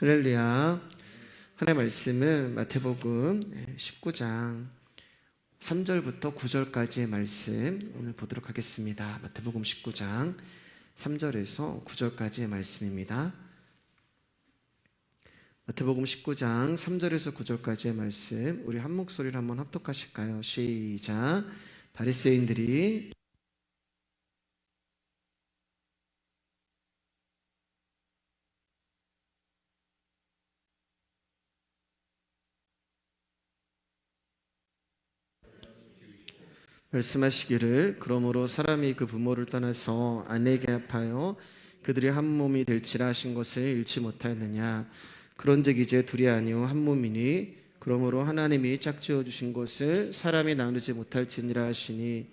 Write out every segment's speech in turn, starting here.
할렐루야. 하나님의 말씀은 마태복음 19장 3절부터 9절까지의 말씀 오늘 보도록 하겠습니다. 마태복음 19장 3절에서 9절까지의 말씀입니다. 마태복음 19장 3절에서 9절까지의 말씀, 우리 한 목소리를 한번 합독하실까요? 시작. 바리새인들이 말씀하시기를, 그러므로 사람이 그 부모를 떠나서 아내에게 합하여 그들이 한 몸이 될지라 하신 것을 잃지 못하였느냐. 그런즉 이제 둘이 아니요 한 몸이니, 그러므로 하나님이 짝지어 주신 것을 사람이 나누지 못할지니라 하시니,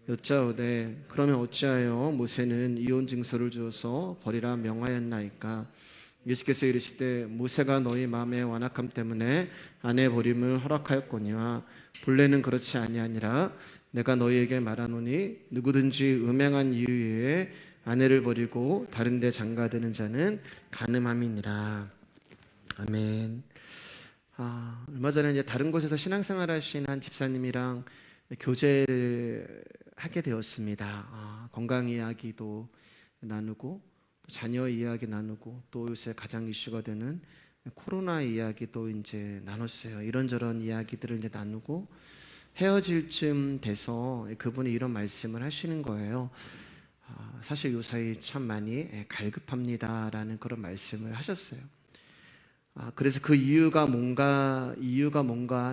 여짜오되 그러면 어찌하여 모세는 이혼 증서를 주어서 버리라 명하였나이까. 예수께서 이르시되 모세가 너희 마음의 완악함 때문에 아내 버림을 허락하였거니와 본래는 그렇지 아니하니라. 내가 너희에게 말하노니 누구든지 음행한 이유 외에 아내를 버리고 다른 데 장가드는 자는 간음함이니라. 아멘. 얼마 전에 이제 다른 곳에서 신앙생활 하신 한 집사님이랑 교제를 하게 되었습니다. 건강 이야기도 나누고 또 자녀 이야기 나누고 또 요새 가장 이슈가 되는 코로나 이야기도 이제 나눴어요. 이런저런 이야기들을 이제 나누고 헤어질 쯤 돼서 그분이 이런 말씀을 하시는 거예요. 사실 요사이 참 많이 갈급합니다라는 그런 말씀을 하셨어요. 그래서 그 이유가 뭔가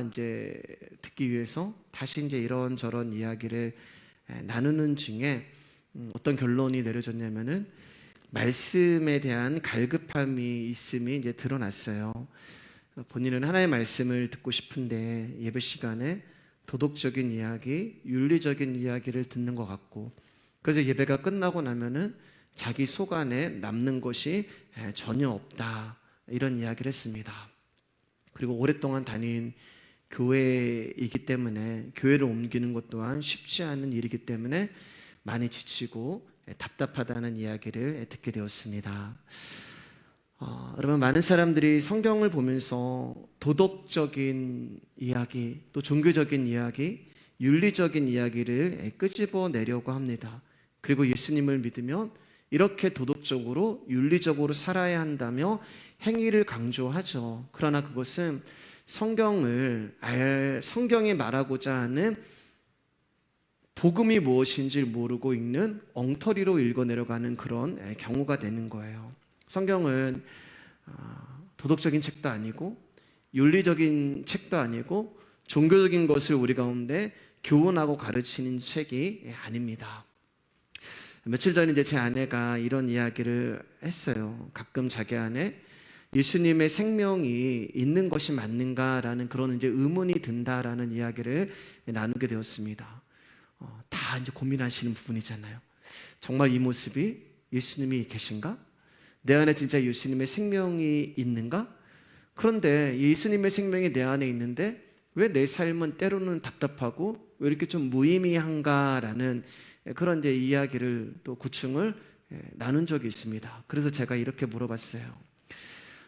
이제 듣기 위해서 다시 이제 이런저런 이야기를 나누는 중에 어떤 결론이 내려졌냐면은 말씀에 대한 갈급함이 있음이 이제 드러났어요. 본인은 하나님의 말씀을 듣고 싶은데 예배 시간에 도덕적인 이야기, 윤리적인 이야기를 듣는 것 같고, 그래서 예배가 끝나고 나면은 자기 속 안에 남는 것이 전혀 없다, 이런 이야기를 했습니다. 그리고 오랫동안 다닌 교회이기 때문에 교회를 옮기는 것 또한 쉽지 않은 일이기 때문에 많이 지치고 답답하다는 이야기를 듣게 되었습니다. 여러분, 많은 사람들이 성경을 보면서 도덕적인 이야기, 또 종교적인 이야기, 윤리적인 이야기를 끄집어내려고 합니다. 그리고 예수님을 믿으면 이렇게 도덕적으로 윤리적으로 살아야 한다며 행위를 강조하죠. 그러나 그것은 성경이 말하고자 하는 복음이 무엇인지 모르고 읽는 엉터리로 읽어내려가는 그런 경우가 되는 거예요. 성경은 도덕적인 책도 아니고 윤리적인 책도 아니고 종교적인 것을 우리 가운데 교훈하고 가르치는 책이 아닙니다. 며칠 전에 이제 제 아내가 이런 이야기를 했어요. 가끔 자기 안에 예수님의 생명이 있는 것이 맞는가라는 그런 이제 의문이 든다라는 이야기를 나누게 되었습니다. 다 이제 고민하시는 부분이잖아요. 정말 이 모습이 예수님이 계신가? 내 안에 진짜 예수님의 생명이 있는가? 그런데 예수님의 생명이 내 안에 있는데 왜 내 삶은 때로는 답답하고 왜 이렇게 좀 무의미한가라는 그런 이제 이야기를 또 고충을 나눈 적이 있습니다. 그래서 제가 이렇게 물어봤어요.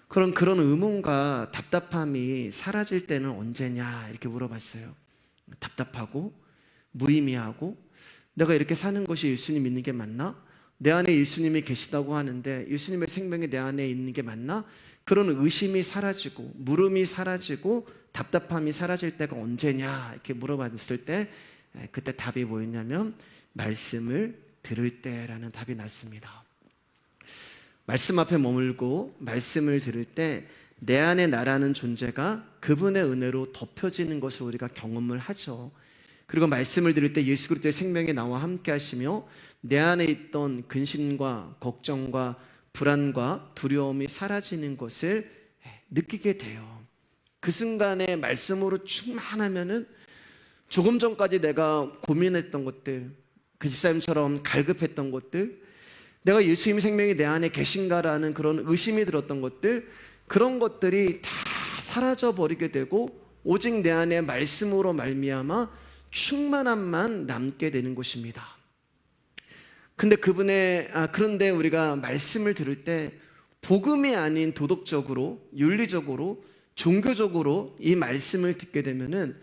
그런 의문과 답답함이 사라질 때는 언제냐 이렇게 물어봤어요. 답답하고 무의미하고 내가 이렇게 사는 것이 예수님 믿는 게 맞나? 내 안에 예수님이 계시다고 하는데 예수님의 생명이 내 안에 있는 게 맞나? 그런 의심이 사라지고 물음이 사라지고 답답함이 사라질 때가 언제냐 이렇게 물어봤을 때 그때 답이 뭐였냐면 말씀을 들을 때라는 답이 났습니다. 말씀 앞에 머물고 말씀을 들을 때 내 안에 나라는 존재가 그분의 은혜로 덮여지는 것을 우리가 경험을 하죠. 그리고 말씀을 들을 때 예수 그리스도의 생명이 나와 함께 하시며 내 안에 있던 근심과 걱정과 불안과 두려움이 사라지는 것을 느끼게 돼요. 그 순간에 말씀으로 충만하면은 조금 전까지 내가 고민했던 것들, 그 집사님처럼 갈급했던 것들, 내가 예수님의 생명이 내 안에 계신가라는 그런 의심이 들었던 것들, 그런 것들이 다 사라져 버리게 되고 오직 내 안에 말씀으로 말미암아 충만함만 남게 되는 것입니다. 그런데 우리가 말씀을 들을 때 복음이 아닌 도덕적으로, 윤리적으로, 종교적으로 이 말씀을 듣게 되면은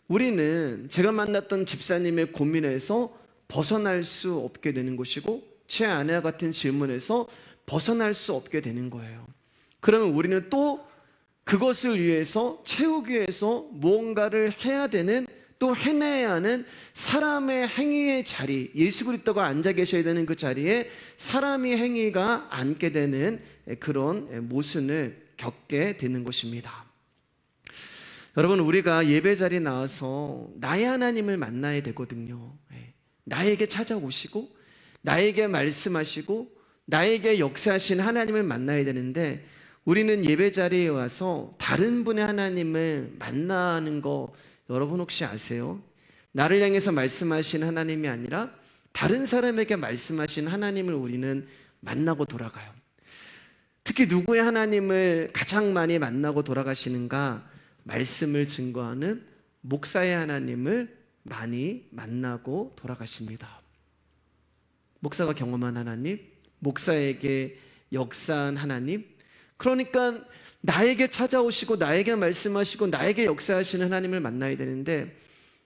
우리는 제가 만났던 집사님의 고민에서 벗어날 수 없게 되는 것이고, 제 아내와 같은 질문에서 벗어날 수 없게 되는 거예요. 그러면 우리는 또 그것을 위해서, 채우기 위해서 무언가를 해야 되는, 또 해내야 하는 사람의 행위의 자리, 예수 그리스도가 앉아 계셔야 되는 그 자리에 사람의 행위가 앉게 되는 그런 모순을 겪게 되는 것입니다. 여러분, 우리가 예배 자리에 나와서 나의 하나님을 만나야 되거든요. 나에게 찾아오시고 나에게 말씀하시고 나에게 역사하신 하나님을 만나야 되는데, 우리는 예배 자리에 와서 다른 분의 하나님을 만나는 거 여러분 혹시 아세요? 나를 향해서 말씀하신 하나님이 아니라 다른 사람에게 말씀하신 하나님을 우리는 만나고 돌아가요. 특히 누구의 하나님을 가장 많이 만나고 돌아가시는가? 말씀을 증거하는 목사의 하나님을 많이 만나고 돌아가십니다. 목사가 경험한 하나님, 목사에게 역사한 하나님, 그러니까 나에게 찾아오시고 나에게 말씀하시고 나에게 역사하시는 하나님을 만나야 되는데,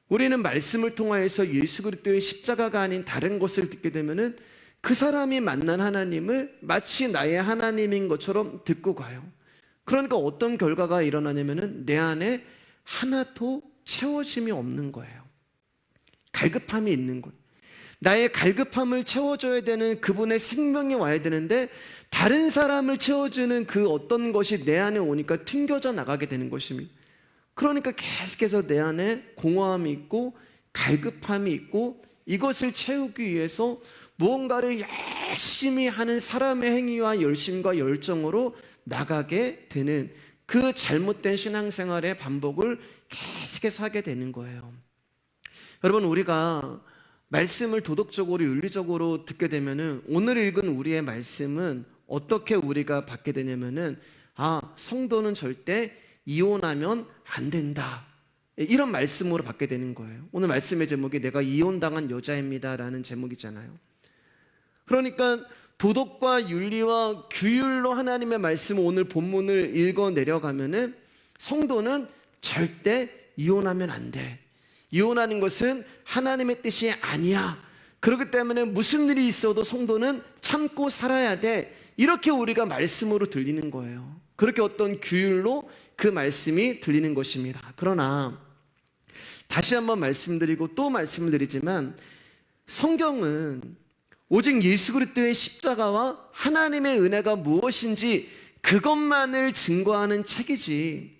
우리는 말씀을 통하여서 예수 그리스도의 십자가가 아닌 다른 것을 듣게 되면은 그 사람이 만난 하나님을 마치 나의 하나님인 것처럼 듣고 가요. 그러니까 어떤 결과가 일어나냐면은 내 안에 하나도 채워짐이 없는 거예요. 갈급함이 있는 거예요. 나의 갈급함을 채워줘야 되는 그분의 생명이 와야 되는데, 다른 사람을 채워주는 그 어떤 것이 내 안에 오니까 튕겨져 나가게 되는 것입니다. 그러니까 계속해서 내 안에 공허함이 있고 갈급함이 있고, 이것을 채우기 위해서 무언가를 열심히 하는 사람의 행위와 열심과 열정으로 나가게 되는 그 잘못된 신앙생활의 반복을 계속해서 하게 되는 거예요. 여러분, 우리가 말씀을 도덕적으로 윤리적으로 듣게 되면은 오늘 읽은 우리의 말씀은 어떻게 우리가 받게 되냐면은, 성도는 절대 이혼하면 안 된다, 이런 말씀으로 받게 되는 거예요. 오늘 말씀의 제목이 내가 이혼당한 여자입니다 라는 제목이잖아요. 그러니까 도덕과 윤리와 규율로 하나님의 말씀을, 오늘 본문을 읽어 내려가면은 성도는 절대 이혼하면 안 돼. 이혼하는 것은 하나님의 뜻이 아니야. 그렇기 때문에 무슨 일이 있어도 성도는 참고 살아야 돼. 이렇게 우리가 말씀으로 들리는 거예요. 그렇게 어떤 규율로 그 말씀이 들리는 것입니다. 그러나 다시 한번 말씀드리고 또 말씀을 드리지만, 성경은 오직 예수 그리스도의 십자가와 하나님의 은혜가 무엇인지 그것만을 증거하는 책이지,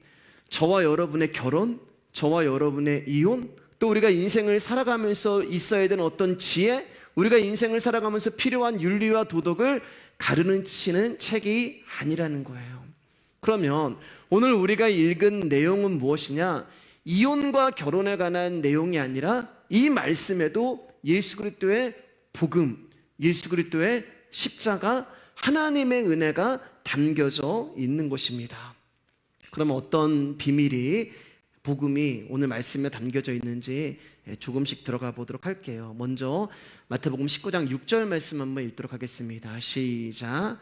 저와 여러분의 결혼, 저와 여러분의 이혼, 또 우리가 인생을 살아가면서 있어야 되는 어떤 지혜, 우리가 인생을 살아가면서 필요한 윤리와 도덕을 가르치는 책이 아니라는 거예요. 그러면 오늘 우리가 읽은 내용은 무엇이냐? 이혼과 결혼에 관한 내용이 아니라 이 말씀에도 예수 그리스도의 복음, 예수 그리스도의 십자가, 하나님의 은혜가 담겨져 있는 것입니다. 그럼 어떤 비밀이, 복음이 오늘 말씀에 담겨져 있는지 조금씩 들어가 보도록 할게요. 먼저 마태복음 19장 6절 말씀 한번 읽도록 하겠습니다. 시작.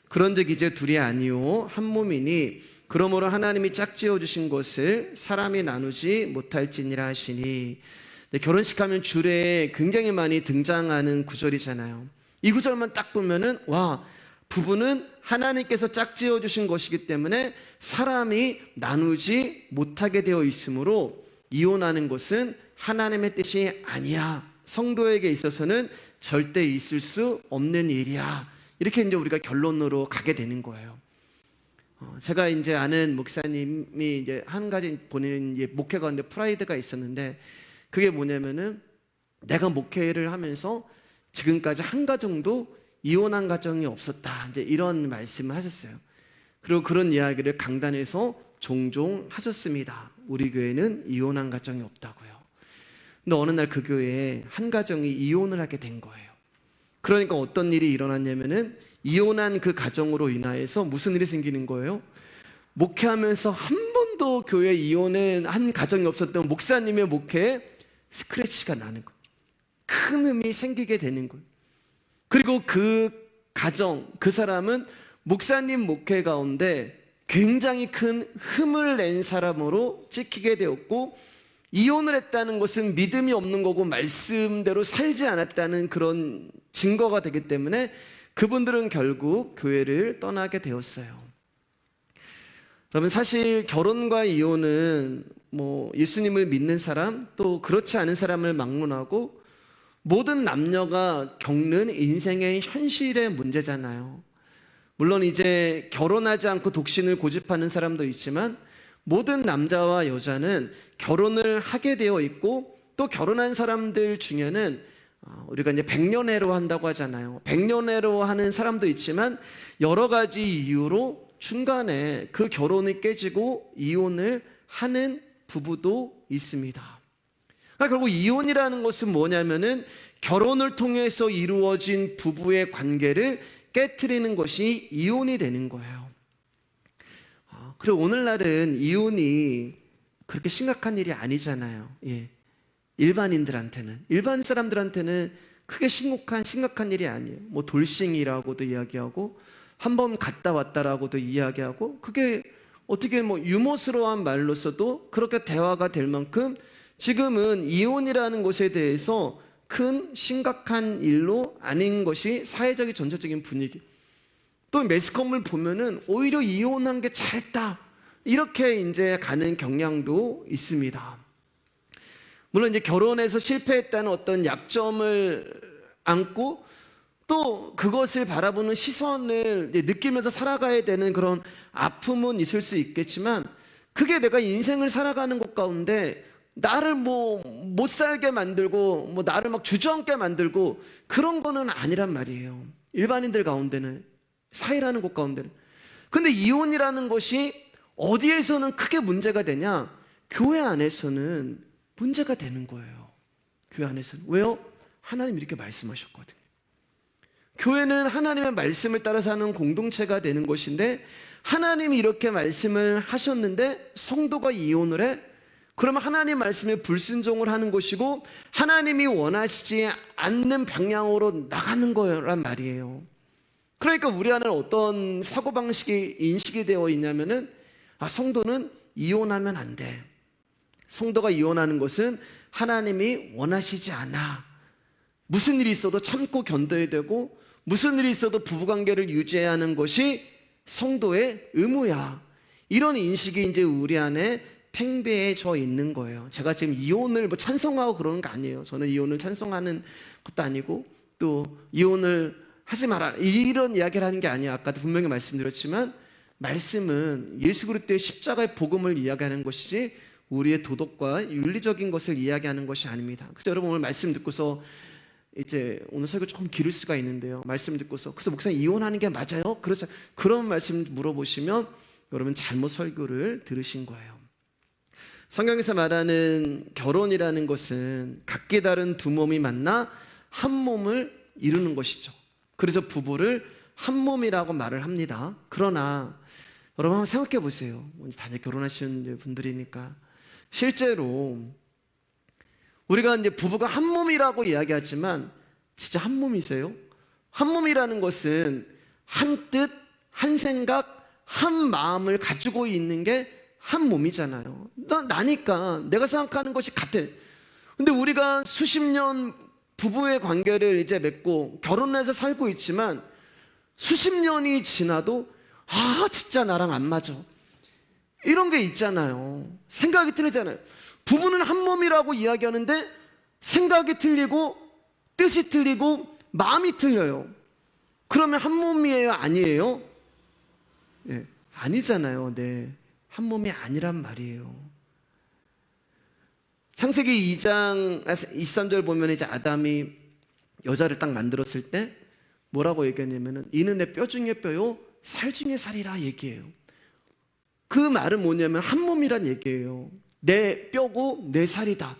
그런즉 이제 둘이 아니요 한 몸이니 그러므로 하나님이 짝지어 주신 것을 사람이 나누지 못할지니라 하시니. 결혼식 하면 주례에 굉장히 많이 등장하는 구절이잖아요. 이 구절만 딱 보면은 부부는 하나님께서 짝지어 주신 것이기 때문에 사람이 나누지 못하게 되어 있으므로 이혼하는 것은 하나님의 뜻이 아니야. 성도에게 있어서는 절대 있을 수 없는 일이야. 이렇게 이제 우리가 결론으로 가게 되는 거예요. 제가 이제 아는 목사님이 이제 한 가지 본인 목회 가운데 프라이드가 있었는데, 그게 뭐냐면은 내가 목회를 하면서 지금까지 한 가정도 이혼한 가정이 없었다, 이제 이런 말씀을 하셨어요. 그리고 그런 이야기를 강단에서 종종 하셨습니다. 우리 교회는 이혼한 가정이 없다고요. 근데 어느 날 그 교회에 한 가정이 이혼을 하게 된 거예요. 그러니까 어떤 일이 일어났냐면은 이혼한 그 가정으로 인하여서 무슨 일이 생기는 거예요? 목회하면서 한 번도 교회 이혼은 한 가정이 없었던 목사님의 목회에 스크래치가 나는 거예요. 큰 흠이 생기게 되는 거예요. 그리고 그 가정, 그 사람은 목사님 목회 가운데 굉장히 큰 흠을 낸 사람으로 찍히게 되었고, 이혼을 했다는 것은 믿음이 없는 거고 말씀대로 살지 않았다는 그런 증거가 되기 때문에 그분들은 결국 교회를 떠나게 되었어요. 여러분, 사실 결혼과 이혼은 예수님을 믿는 사람 또 그렇지 않은 사람을 막론하고 모든 남녀가 겪는 인생의 현실의 문제잖아요. 물론 이제 결혼하지 않고 독신을 고집하는 사람도 있지만 모든 남자와 여자는 결혼을 하게 되어 있고, 또 결혼한 사람들 중에는 우리가 이제 백년해로 한다고 하잖아요. 백년해로 하는 사람도 있지만 여러 가지 이유로 중간에 그 결혼이 깨지고 이혼을 하는 부부도 있습니다. 결국 이혼이라는 것은 뭐냐면은 결혼을 통해서 이루어진 부부의 관계를 깨트리는 것이 이혼이 되는 거예요. 그리고 오늘날은 이혼이 그렇게 심각한 일이 아니잖아요. 일반인들한테는, 일반 사람들한테는 크게 심각한 일이 아니에요. 돌싱이라고도 이야기하고 한번 갔다 왔다라고도 이야기하고, 그게 어떻게 유머스러운 말로서도 그렇게 대화가 될 만큼 지금은 이혼이라는 것에 대해서 큰 심각한 일로 아닌 것이 사회적인 전체적인 분위기. 또 매스컴을 보면은 오히려 이혼한 게 잘했다, 이렇게 이제 가는 경향도 있습니다. 물론 이제 결혼해서 실패했다는 어떤 약점을 안고 또 그것을 바라보는 시선을 느끼면서 살아가야 되는 그런 아픔은 있을 수 있겠지만, 그게 내가 인생을 살아가는 것 가운데 나를 못 살게 만들고 나를 막 주저앉게 만들고 그런 거는 아니란 말이에요. 일반인들 가운데는, 사회라는 곳 가운데는. 근데 이혼이라는 것이 어디에서는 크게 문제가 되냐? 교회 안에서는 문제가 되는 거예요. 교회 안에서는. 왜요? 하나님 이렇게 말씀하셨거든요. 교회는 하나님의 말씀을 따라 사는 공동체가 되는 것인데, 하나님이 이렇게 말씀을 하셨는데 성도가 이혼을 해? 그러면 하나님 말씀에 불순종을 하는 것이고 하나님이 원하시지 않는 방향으로 나가는 거란 말이에요. 그러니까 우리 안에 어떤 사고방식이 인식이 되어 있냐면은, 성도는 이혼하면 안 돼. 성도가 이혼하는 것은 하나님이 원하시지 않아. 무슨 일이 있어도 참고 견뎌야 되고, 무슨 일이 있어도 부부관계를 유지해야 하는 것이 성도의 의무야. 이런 인식이 이제 우리 안에 팽배해져 있는 거예요. 제가 지금 이혼을 찬성하고 그러는 거 아니에요. 저는 이혼을 찬성하는 것도 아니고 또 이혼을 하지 마라 이런 이야기를 하는 게 아니에요. 아까도 분명히 말씀드렸지만 말씀은 예수 그리스도의 십자가의 복음을 이야기하는 것이지 우리의 도덕과 윤리적인 것을 이야기하는 것이 아닙니다. 그래서 여러분 오늘 말씀 듣고서 이제 오늘 설교 조금 길을 수가 있는데요. 말씀 듣고서 그래서 목사님 이혼하는 게 맞아요? 그렇죠. 그런 말씀 물어보시면 여러분 잘못 설교를 들으신 거예요. 성경에서 말하는 결혼이라는 것은 각기 다른 두 몸이 만나 한 몸을 이루는 것이죠. 그래서 부부를 한 몸이라고 말을 합니다. 그러나 여러분 한번 생각해 보세요. 다들 결혼하시는 분들이니까 실제로 우리가 이제 부부가 한 몸이라고 이야기하지만 진짜 한 몸이세요? 한 몸이라는 것은 한 뜻, 한 생각, 한 마음을 가지고 있는 게 한 몸이잖아요. 나니까 내가 생각하는 것이 같아. 근데 우리가 수십 년 부부의 관계를 이제 맺고 결혼해서 살고 있지만 수십 년이 지나도 진짜 나랑 안 맞아. 이런 게 있잖아요. 생각이 틀리잖아요. 부부는 한 몸이라고 이야기하는데 생각이 틀리고 뜻이 틀리고 마음이 틀려요. 그러면 한 몸이에요? 아니에요? 네, 아니잖아요. 네, 한 몸이 아니란 말이에요. 창세기 2장 23절 보면 이제 아담이 여자를 딱 만들었을 때 뭐라고 얘기했냐면은 이는 내 뼈 중에 뼈요 살 중에 살이라 얘기해요. 그 말은 뭐냐면 한 몸이란 얘기예요. 내 뼈고 내 살이다.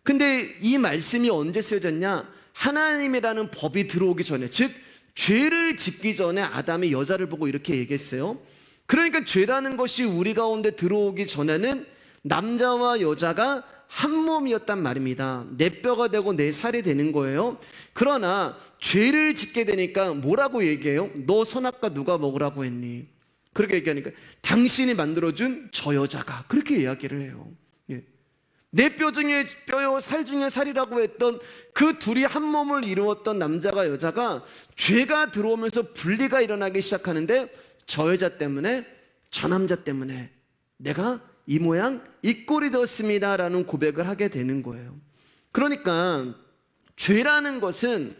근데 이 말씀이 언제 쓰여졌냐? 하나님이라는 법이 들어오기 전에, 즉 죄를 짓기 전에 아담이 여자를 보고 이렇게 얘기했어요. 그러니까 죄라는 것이 우리 가운데 들어오기 전에는 남자와 여자가 한 몸이었단 말입니다. 내 뼈가 되고 내 살이 되는 거예요. 그러나 죄를 짓게 되니까 뭐라고 얘기해요? 너 선악과 누가 먹으라고 했니? 그렇게 얘기하니까 당신이 만들어준 저 여자가, 그렇게 이야기를 해요. 예. 내 뼈 중에 뼈요 살 중에 살이라고 했던 그 둘이 한 몸을 이루었던 남자가 여자가 죄가 들어오면서 분리가 일어나기 시작하는데, 저 여자 때문에, 저 남자 때문에 내가 이 모양 이 꼴이 되었습니다 라는 고백을 하게 되는 거예요. 그러니까 죄라는 것은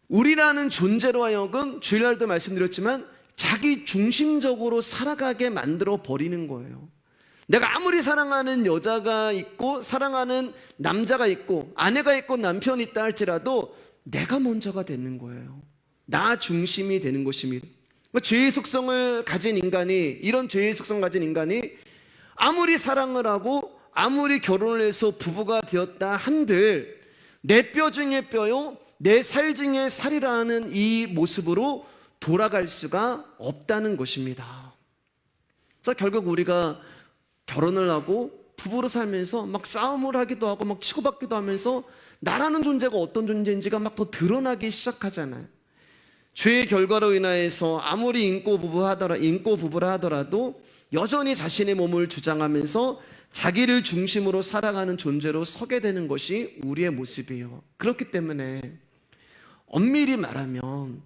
우리라는 존재로 하여금, 주일날도 말씀드렸지만 자기 중심적으로 살아가게 만들어 버리는 거예요. 내가 아무리 사랑하는 여자가 있고 사랑하는 남자가 있고 아내가 있고 남편이 있다 할지라도 내가 먼저가 되는 거예요. 나 중심이 되는 것입니다. 죄의 속성을 가진 인간이, 이런 죄의 속성을 가진 인간이 아무리 사랑을 하고 아무리 결혼을 해서 부부가 되었다 한들 내 뼈 중에 뼈요 내 살 중에 살이라는 이 모습으로 돌아갈 수가 없다는 것입니다. 그래서 결국 우리가 결혼을 하고 부부로 살면서 막 싸움을 하기도 하고 막 치고받기도 하면서 나라는 존재가 어떤 존재인지가 막 더 드러나기 시작하잖아요. 죄의 결과로 인하여서 아무리 인고 부부라 하더라도 여전히 자신의 몸을 주장하면서 자기를 중심으로 살아가는 존재로 서게 되는 것이 우리의 모습이에요. 그렇기 때문에 엄밀히 말하면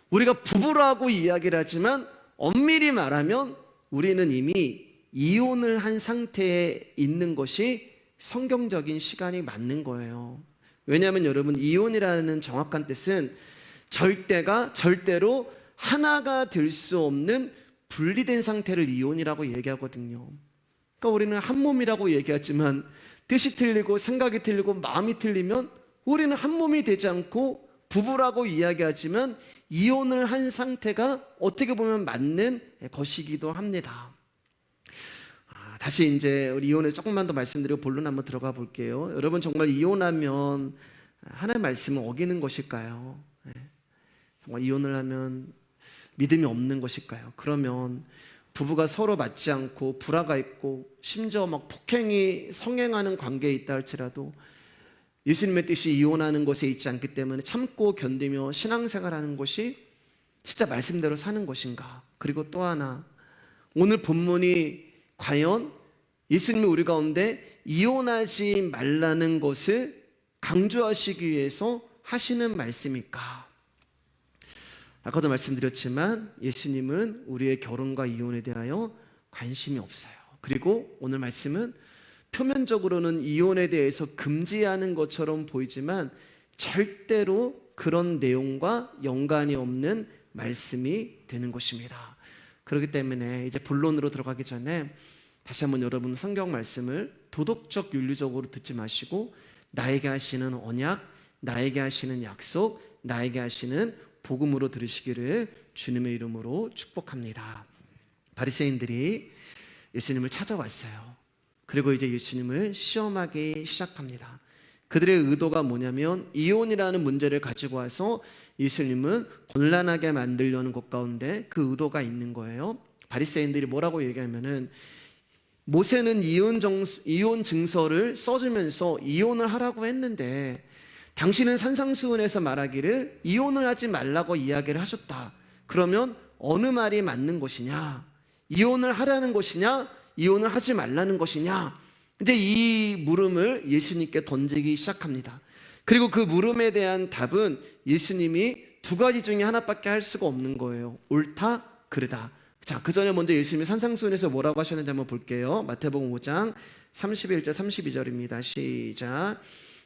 우리가 부부라고 이야기를 하지만 엄밀히 말하면 우리는 이미 이혼을 한 상태에 있는 것이 성경적인 시간이 맞는 거예요. 왜냐하면 여러분, 이혼이라는 정확한 뜻은 절대로 하나가 될 수 없는 분리된 상태를 이혼이라고 얘기하거든요. 그러니까 우리는 한 몸이라고 얘기하지만 뜻이 틀리고 생각이 틀리고 마음이 틀리면 우리는 한 몸이 되지 않고 부부라고 이야기하지만 이혼을 한 상태가 어떻게 보면 맞는 것이기도 합니다. 다시 이제 우리 이혼에 조금만 더 말씀드리고 본론 한번 들어가 볼게요. 여러분, 정말 이혼하면 하나님의 말씀을 어기는 것일까요? 정말 이혼을 하면 믿음이 없는 것일까요? 그러면 부부가 서로 맞지 않고 불화가 있고 심지어 막 폭행이 성행하는 관계에 있다 할지라도 예수님의 뜻이 이혼하는 것에 있지 않기 때문에 참고 견디며 신앙생활하는 것이 진짜 말씀대로 사는 것인가? 그리고 또 하나, 오늘 본문이 과연 예수님이 우리 가운데 이혼하지 말라는 것을 강조하시기 위해서 하시는 말씀일까? 아까도 말씀드렸지만 예수님은 우리의 결혼과 이혼에 대하여 관심이 없어요. 그리고 오늘 말씀은 표면적으로는 이혼에 대해서 금지하는 것처럼 보이지만 절대로 그런 내용과 연관이 없는 말씀이 되는 것입니다. 그렇기 때문에 이제 본론으로 들어가기 전에 다시 한번 여러분 성경 말씀을 도덕적 윤리적으로 듣지 마시고 나에게 하시는 언약, 나에게 하시는 약속, 나에게 하시는 복음으로 들으시기를 주님의 이름으로 축복합니다. 바리새인들이 예수님을 찾아왔어요. 그리고 이제 예수님을 시험하기 시작합니다. 그들의 의도가 뭐냐면 이혼이라는 문제를 가지고 와서 예수님은 곤란하게 만들려는 것 가운데 그 의도가 있는 거예요. 바리새인들이 뭐라고 얘기하면은 모세는 이혼 증서를 써주면서 이혼을 하라고 했는데 당신은 산상수훈에서 말하기를 이혼을 하지 말라고 이야기를 하셨다. 그러면 어느 말이 맞는 것이냐? 이혼을 하라는 것이냐? 이혼을 하지 말라는 것이냐? 이제 이 물음을 예수님께 던지기 시작합니다. 그리고 그 물음에 대한 답은 예수님이 두 가지 중에 하나밖에 할 수가 없는 거예요. 옳다, 그르다. 자, 그 전에 먼저 예수님이 산상수훈에서 뭐라고 하셨는지 한번 볼게요. 마태복음 5장 31절 32절입니다. 시작.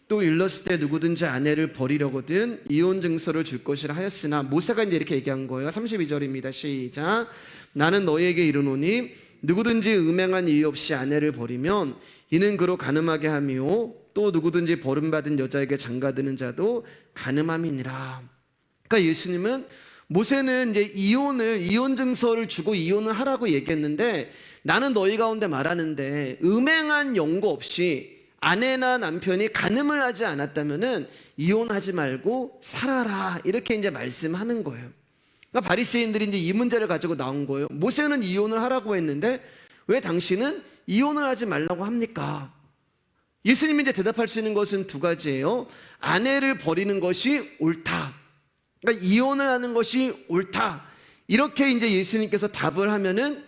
또 일렀을 때 누구든지 아내를 버리려거든 이혼 증서를 줄 것이라 하였으나, 모세가 이제 이렇게 얘기한 거예요. 32절입니다. 시작. 나는 너희에게 이르노니 누구든지 음행한 이유 없이 아내를 버리면 이는 그로 간음하게 하며 또 누구든지 버림받은 여자에게 장가드는 자도 간음함이니라. 그러니까 예수님은 모세는 이제 이혼 증서를 주고 이혼을 하라고 얘기했는데, 나는 너희 가운데 말하는데 음행한 연고 없이 아내나 남편이 간음을 하지 않았다면은 이혼하지 말고 살아라, 이렇게 이제 말씀하는 거예요. 그러니까 바리새인들이 이제 이 문제를 가지고 나온 거예요. 모세는 이혼을 하라고 했는데 왜 당신은 이혼을 하지 말라고 합니까? 예수님이 이제 대답할 수 있는 것은 두 가지예요. 아내를 버리는 것이 옳다. 그러니까 이혼을 하는 것이 옳다. 이렇게 이제 예수님께서 답을 하면은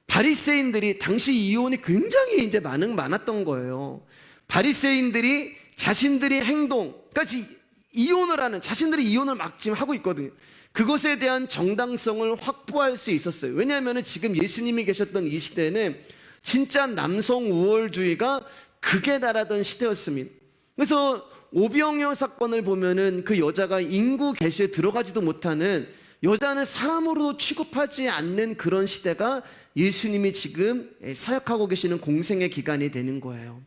바리새인들이 당시 이혼이 굉장히 이제 많았던 거예요. 바리새인들이 자신들이 행동까지 이혼을 하는, 자신들이 이혼을 막 지금 하고 있거든요. 그것에 대한 정당성을 확보할 수 있었어요. 왜냐하면 지금 예수님이 계셨던 이 시대는 진짜 남성 우월주의가 극에 달하던 시대였습니다. 그래서 오병이어 사건을 보면은 그 여자가 인구 계시에 들어가지도 못하는, 여자는 사람으로 취급하지 않는 그런 시대가 예수님이 지금 사역하고 계시는 공생의 기간이 되는 거예요.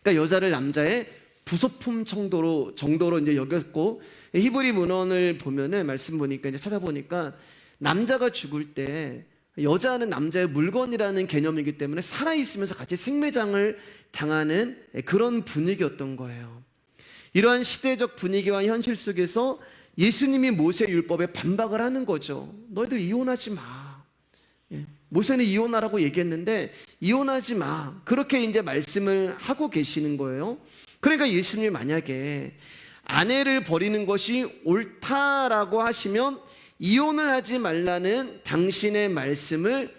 그러니까 여자를 남자의 부속품 정도로 이제 여겼고, 히브리 문헌을 보면은 말씀 보니까 이제 찾아보니까 남자가 죽을 때 여자는 남자의 물건이라는 개념이기 때문에 살아있으면서 같이 생매장을 당하는 그런 분위기였던 거예요. 이러한 시대적 분위기와 현실 속에서 예수님이 모세 율법에 반박을 하는 거죠. 너희들 이혼하지 마. 모세는 이혼하라고 얘기했는데 이혼하지 마. 그렇게 이제 말씀을 하고 계시는 거예요. 그러니까 예수님이 만약에 아내를 버리는 것이 옳다라고 하시면 이혼을 하지 말라는 당신의 말씀을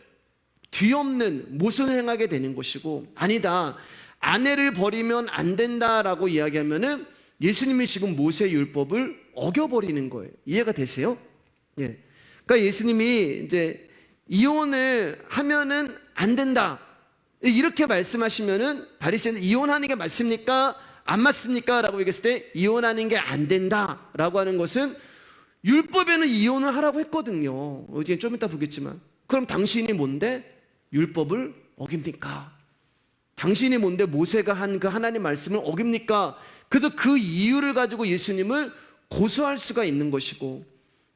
뒤엎는 모순을 행하게 되는 것이고, 아니다, 아내를 버리면 안 된다라고 이야기하면은 예수님이 지금 모세 율법을 어겨버리는 거예요. 이해가 되세요? 예. 그러니까 예수님이 이제 이혼을 하면은 안 된다 이렇게 말씀하시면은 바리새인은 이혼하는 게 맞습니까? 안 맞습니까? 라고 얘기했을 때 이혼하는 게 안 된다 라고 하는 것은 율법에는 이혼을 하라고 했거든요. 어제 좀 이따 보겠지만, 그럼 당신이 뭔데 율법을 어깁니까? 당신이 뭔데 모세가 한 그 하나님 말씀을 어깁니까? 그래서 그 이유를 가지고 예수님을 고소할 수가 있는 것이고,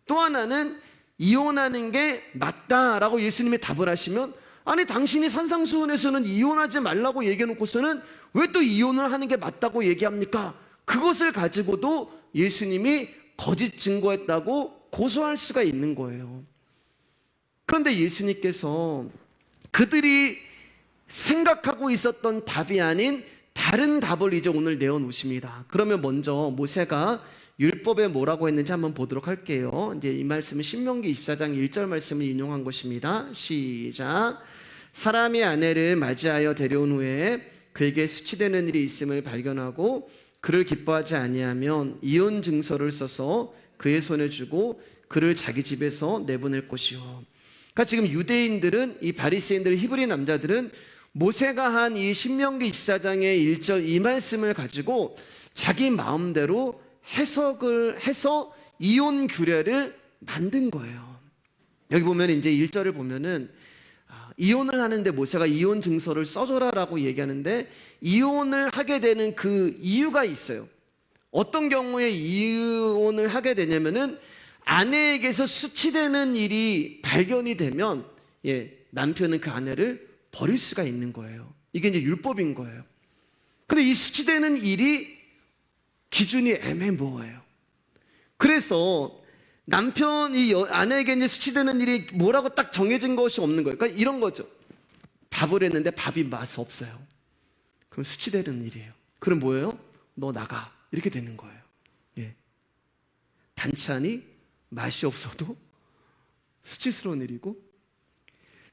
또 하나는 이혼하는 게 맞다라고 예수님이 답을 하시면, 아니 당신이 산상수훈에서는 이혼하지 말라고 얘기해놓고서는 왜 또 이혼을 하는 게 맞다고 얘기합니까? 그것을 가지고도 예수님이 거짓 증거했다고 고소할 수가 있는 거예요. 그런데 예수님께서 그들이 생각하고 있었던 답이 아닌 다른 답을 이제 오늘 내어놓으십니다. 그러면 먼저 모세가 율법에 뭐라고 했는지 한번 보도록 할게요. 이제 이 말씀은 신명기 24장 1절 말씀을 인용한 것입니다. 시작. 사람이 아내를 맞이하여 데려온 후에 그에게 수치되는 일이 있음을 발견하고 그를 기뻐하지 아니하면 이혼 증서를 써서 그의 손에 주고 그를 자기 집에서 내보낼 것이요. 그러니까 지금 유대인들은, 이 바리새인들, 히브리 남자들은 모세가 한 이 신명기 24장의 1절 이 말씀을 가지고 자기 마음대로 해석을 해서 이혼 규례를 만든 거예요. 여기 보면 이제 1절을 보면은 이혼을 하는데 모세가 이혼 증서를 써줘라라고 얘기하는데, 이혼을 하게 되는 그 이유가 있어요. 어떤 경우에 이혼을 하게 되냐면은 아내에게서 수치되는 일이 발견이 되면 남편은 그 아내를 버릴 수가 있는 거예요. 이게 이제 율법인 거예요. 근데 이 수치되는 일이 기준이 애매모호해요. 그래서 남편이 아내에게 이제 수치되는 일이 뭐라고 딱 정해진 것이 없는 거예요. 그러니까 이런 거죠. 밥을 했는데 밥이 맛 없어요. 그럼 수치되는 일이에요. 그럼 뭐예요? 너 나가. 이렇게 되는 거예요. 반찬이 맛이 없어도 수치스러운 일이고,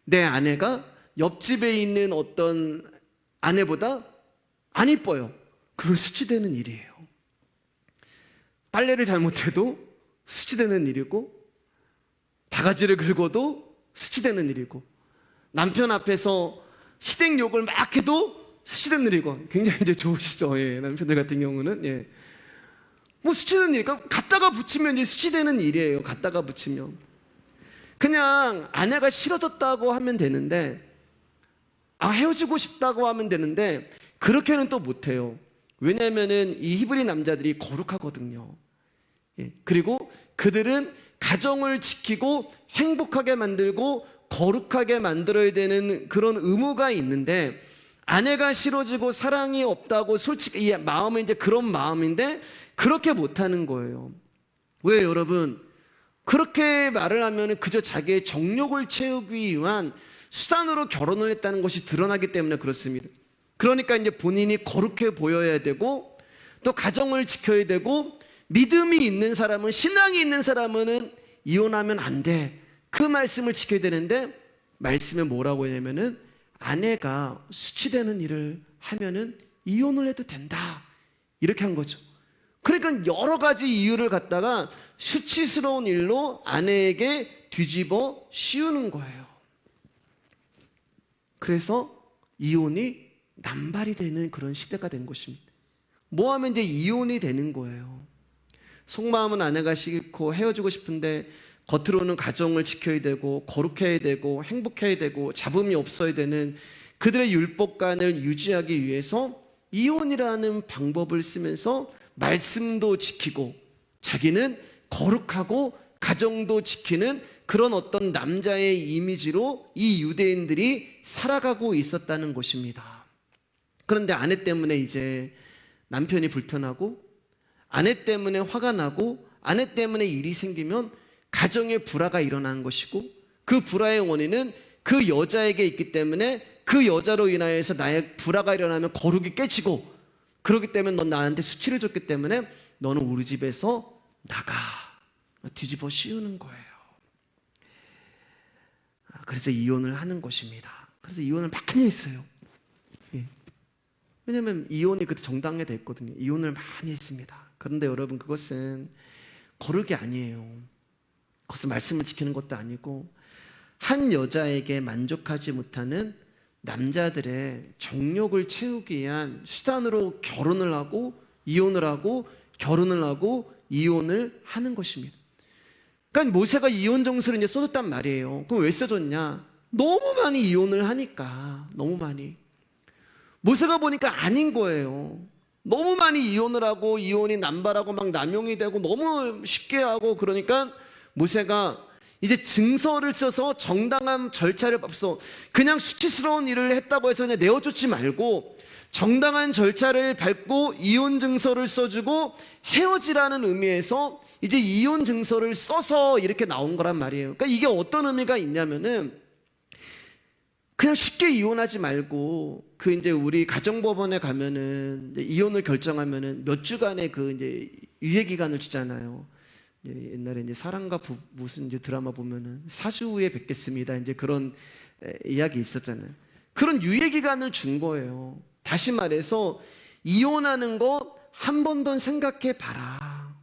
내 아내가 옆집에 있는 어떤 아내보다 안 이뻐요. 그건 수치되는 일이에요. 빨래를 잘못해도 수치되는 일이고, 바가지를 긁어도 수치되는 일이고, 남편 앞에서 시댁 욕을 막 해도 수치되는 일이고. 굉장히 이제 좋으시죠? 남편들 같은 경우는 뭐 수치되는 일, 그러니까 갖다가 붙이면 이제 수치되는 일이에요. 갖다가 붙이면 그냥 아내가 싫어졌다고 하면 되는데, 헤어지고 싶다고 하면 되는데, 그렇게는 또 못해요. 왜냐하면은 이 히브리 남자들이 거룩하거든요. 그리고 그들은 가정을 지키고 행복하게 만들고 거룩하게 만들어야 되는 그런 의무가 있는데, 아내가 싫어지고 사랑이 없다고 솔직히 이 마음은 이제 그런 마음인데 그렇게 못하는 거예요. 왜 여러분? 그렇게 말을 하면 그저 자기의 정욕을 채우기 위한 수단으로 결혼을 했다는 것이 드러나기 때문에 그렇습니다. 그러니까 이제 본인이 거룩해 보여야 되고 또 가정을 지켜야 되고 믿음이 있는 사람은, 신앙이 있는 사람은 이혼하면 안 돼. 그 말씀을 지켜야 되는데 말씀에 뭐라고 하냐면은 아내가 수치되는 일을 하면은 이혼을 해도 된다. 이렇게 한 거죠. 그러니까 여러 가지 이유를 갖다가 수치스러운 일로 아내에게 뒤집어 씌우는 거예요. 그래서 이혼이 남발이 되는 그런 시대가 된 것입니다. 뭐 하면 이제 이혼이 되는 거예요. 속마음은 아내가 싫고 헤어지고 싶은데 겉으로는 가정을 지켜야 되고 거룩해야 되고 행복해야 되고 잡음이 없어야 되는 그들의 율법관을 유지하기 위해서 이혼이라는 방법을 쓰면서 말씀도 지키고 자기는 거룩하고 가정도 지키는 그런 어떤 남자의 이미지로 이 유대인들이 살아가고 있었다는 것입니다. 그런데 아내 때문에 이제 남편이 불편하고 아내 때문에 화가 나고 아내 때문에 일이 생기면 가정에 불화가 일어나는 것이고 그 불화의 원인은 그 여자에게 있기 때문에 그 여자로 인하여서 나의 불화가 일어나면 거룩이 깨지고 그렇기 때문에 넌 나한테 수치를 줬기 때문에 너는 우리 집에서 나가. 뒤집어 씌우는 거예요. 그래서 이혼을 하는 것입니다. 그래서 이혼을 많이 했어요. 왜냐하면 이혼이 그때 정당화 됐거든요. 이혼을 많이 했습니다. 그런데 여러분 그것은 거룩이 아니에요. 그것은 말씀을 지키는 것도 아니고 한 여자에게 만족하지 못하는 남자들의 정욕을 채우기 위한 수단으로 결혼을 하고 이혼을 하고 결혼을 하고 이혼을 하는 것입니다. 그러니까 모세가 이혼 정서를 이제 써줬단 말이에요. 그럼 왜 써줬냐? 너무 많이 이혼을 하니까. 너무 많이. 모세가 보니까 아닌 거예요. 너무 많이 이혼을 하고 이혼이 남발하고 막 남용이 되고 너무 쉽게 하고 그러니까 모세가 이제 증서를 써서 정당한 절차를 밟서 그냥 수치스러운 일을 했다고 해서 그냥 내어쫓지 말고 정당한 절차를 밟고 이혼 증서를 써주고 헤어지라는 의미에서 이제 이혼 증서를 써서 이렇게 나온 거란 말이에요. 그러니까 이게 어떤 의미가 있냐면은 그냥 쉽게 이혼하지 말고 그 이제 우리 가정법원에 가면은 이제 이혼을 결정하면은 몇 주간의 그 이제 유예 기간을 주잖아요. 옛날에 이제 사랑과 무슨 이제 드라마 보면은 4주 후에 뵙겠습니다. 이제 그런 이야기 있었잖아요. 그런 유예 기간을 준 거예요. 다시 말해서 이혼하는 거 한 번 더 생각해 봐라.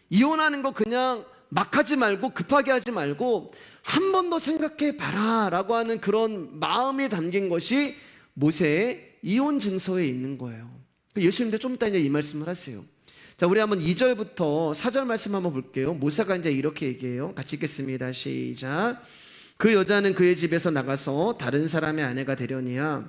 이혼하는 거 그냥 막 하지 말고 급하게 하지 말고 한 번 더 생각해 봐라 라고 하는 그런 마음이 담긴 것이 모세의 이혼 증서에 있는 거예요. 예수님도 좀 이따 이제 이 말씀을 하세요. 자, 우리 한번 2절부터 4절 말씀 한번 볼게요. 모세가 이제 이렇게 얘기해요. 같이 읽겠습니다. 시작. 그 여자는 그의 집에서 나가서 다른 사람의 아내가 되려니와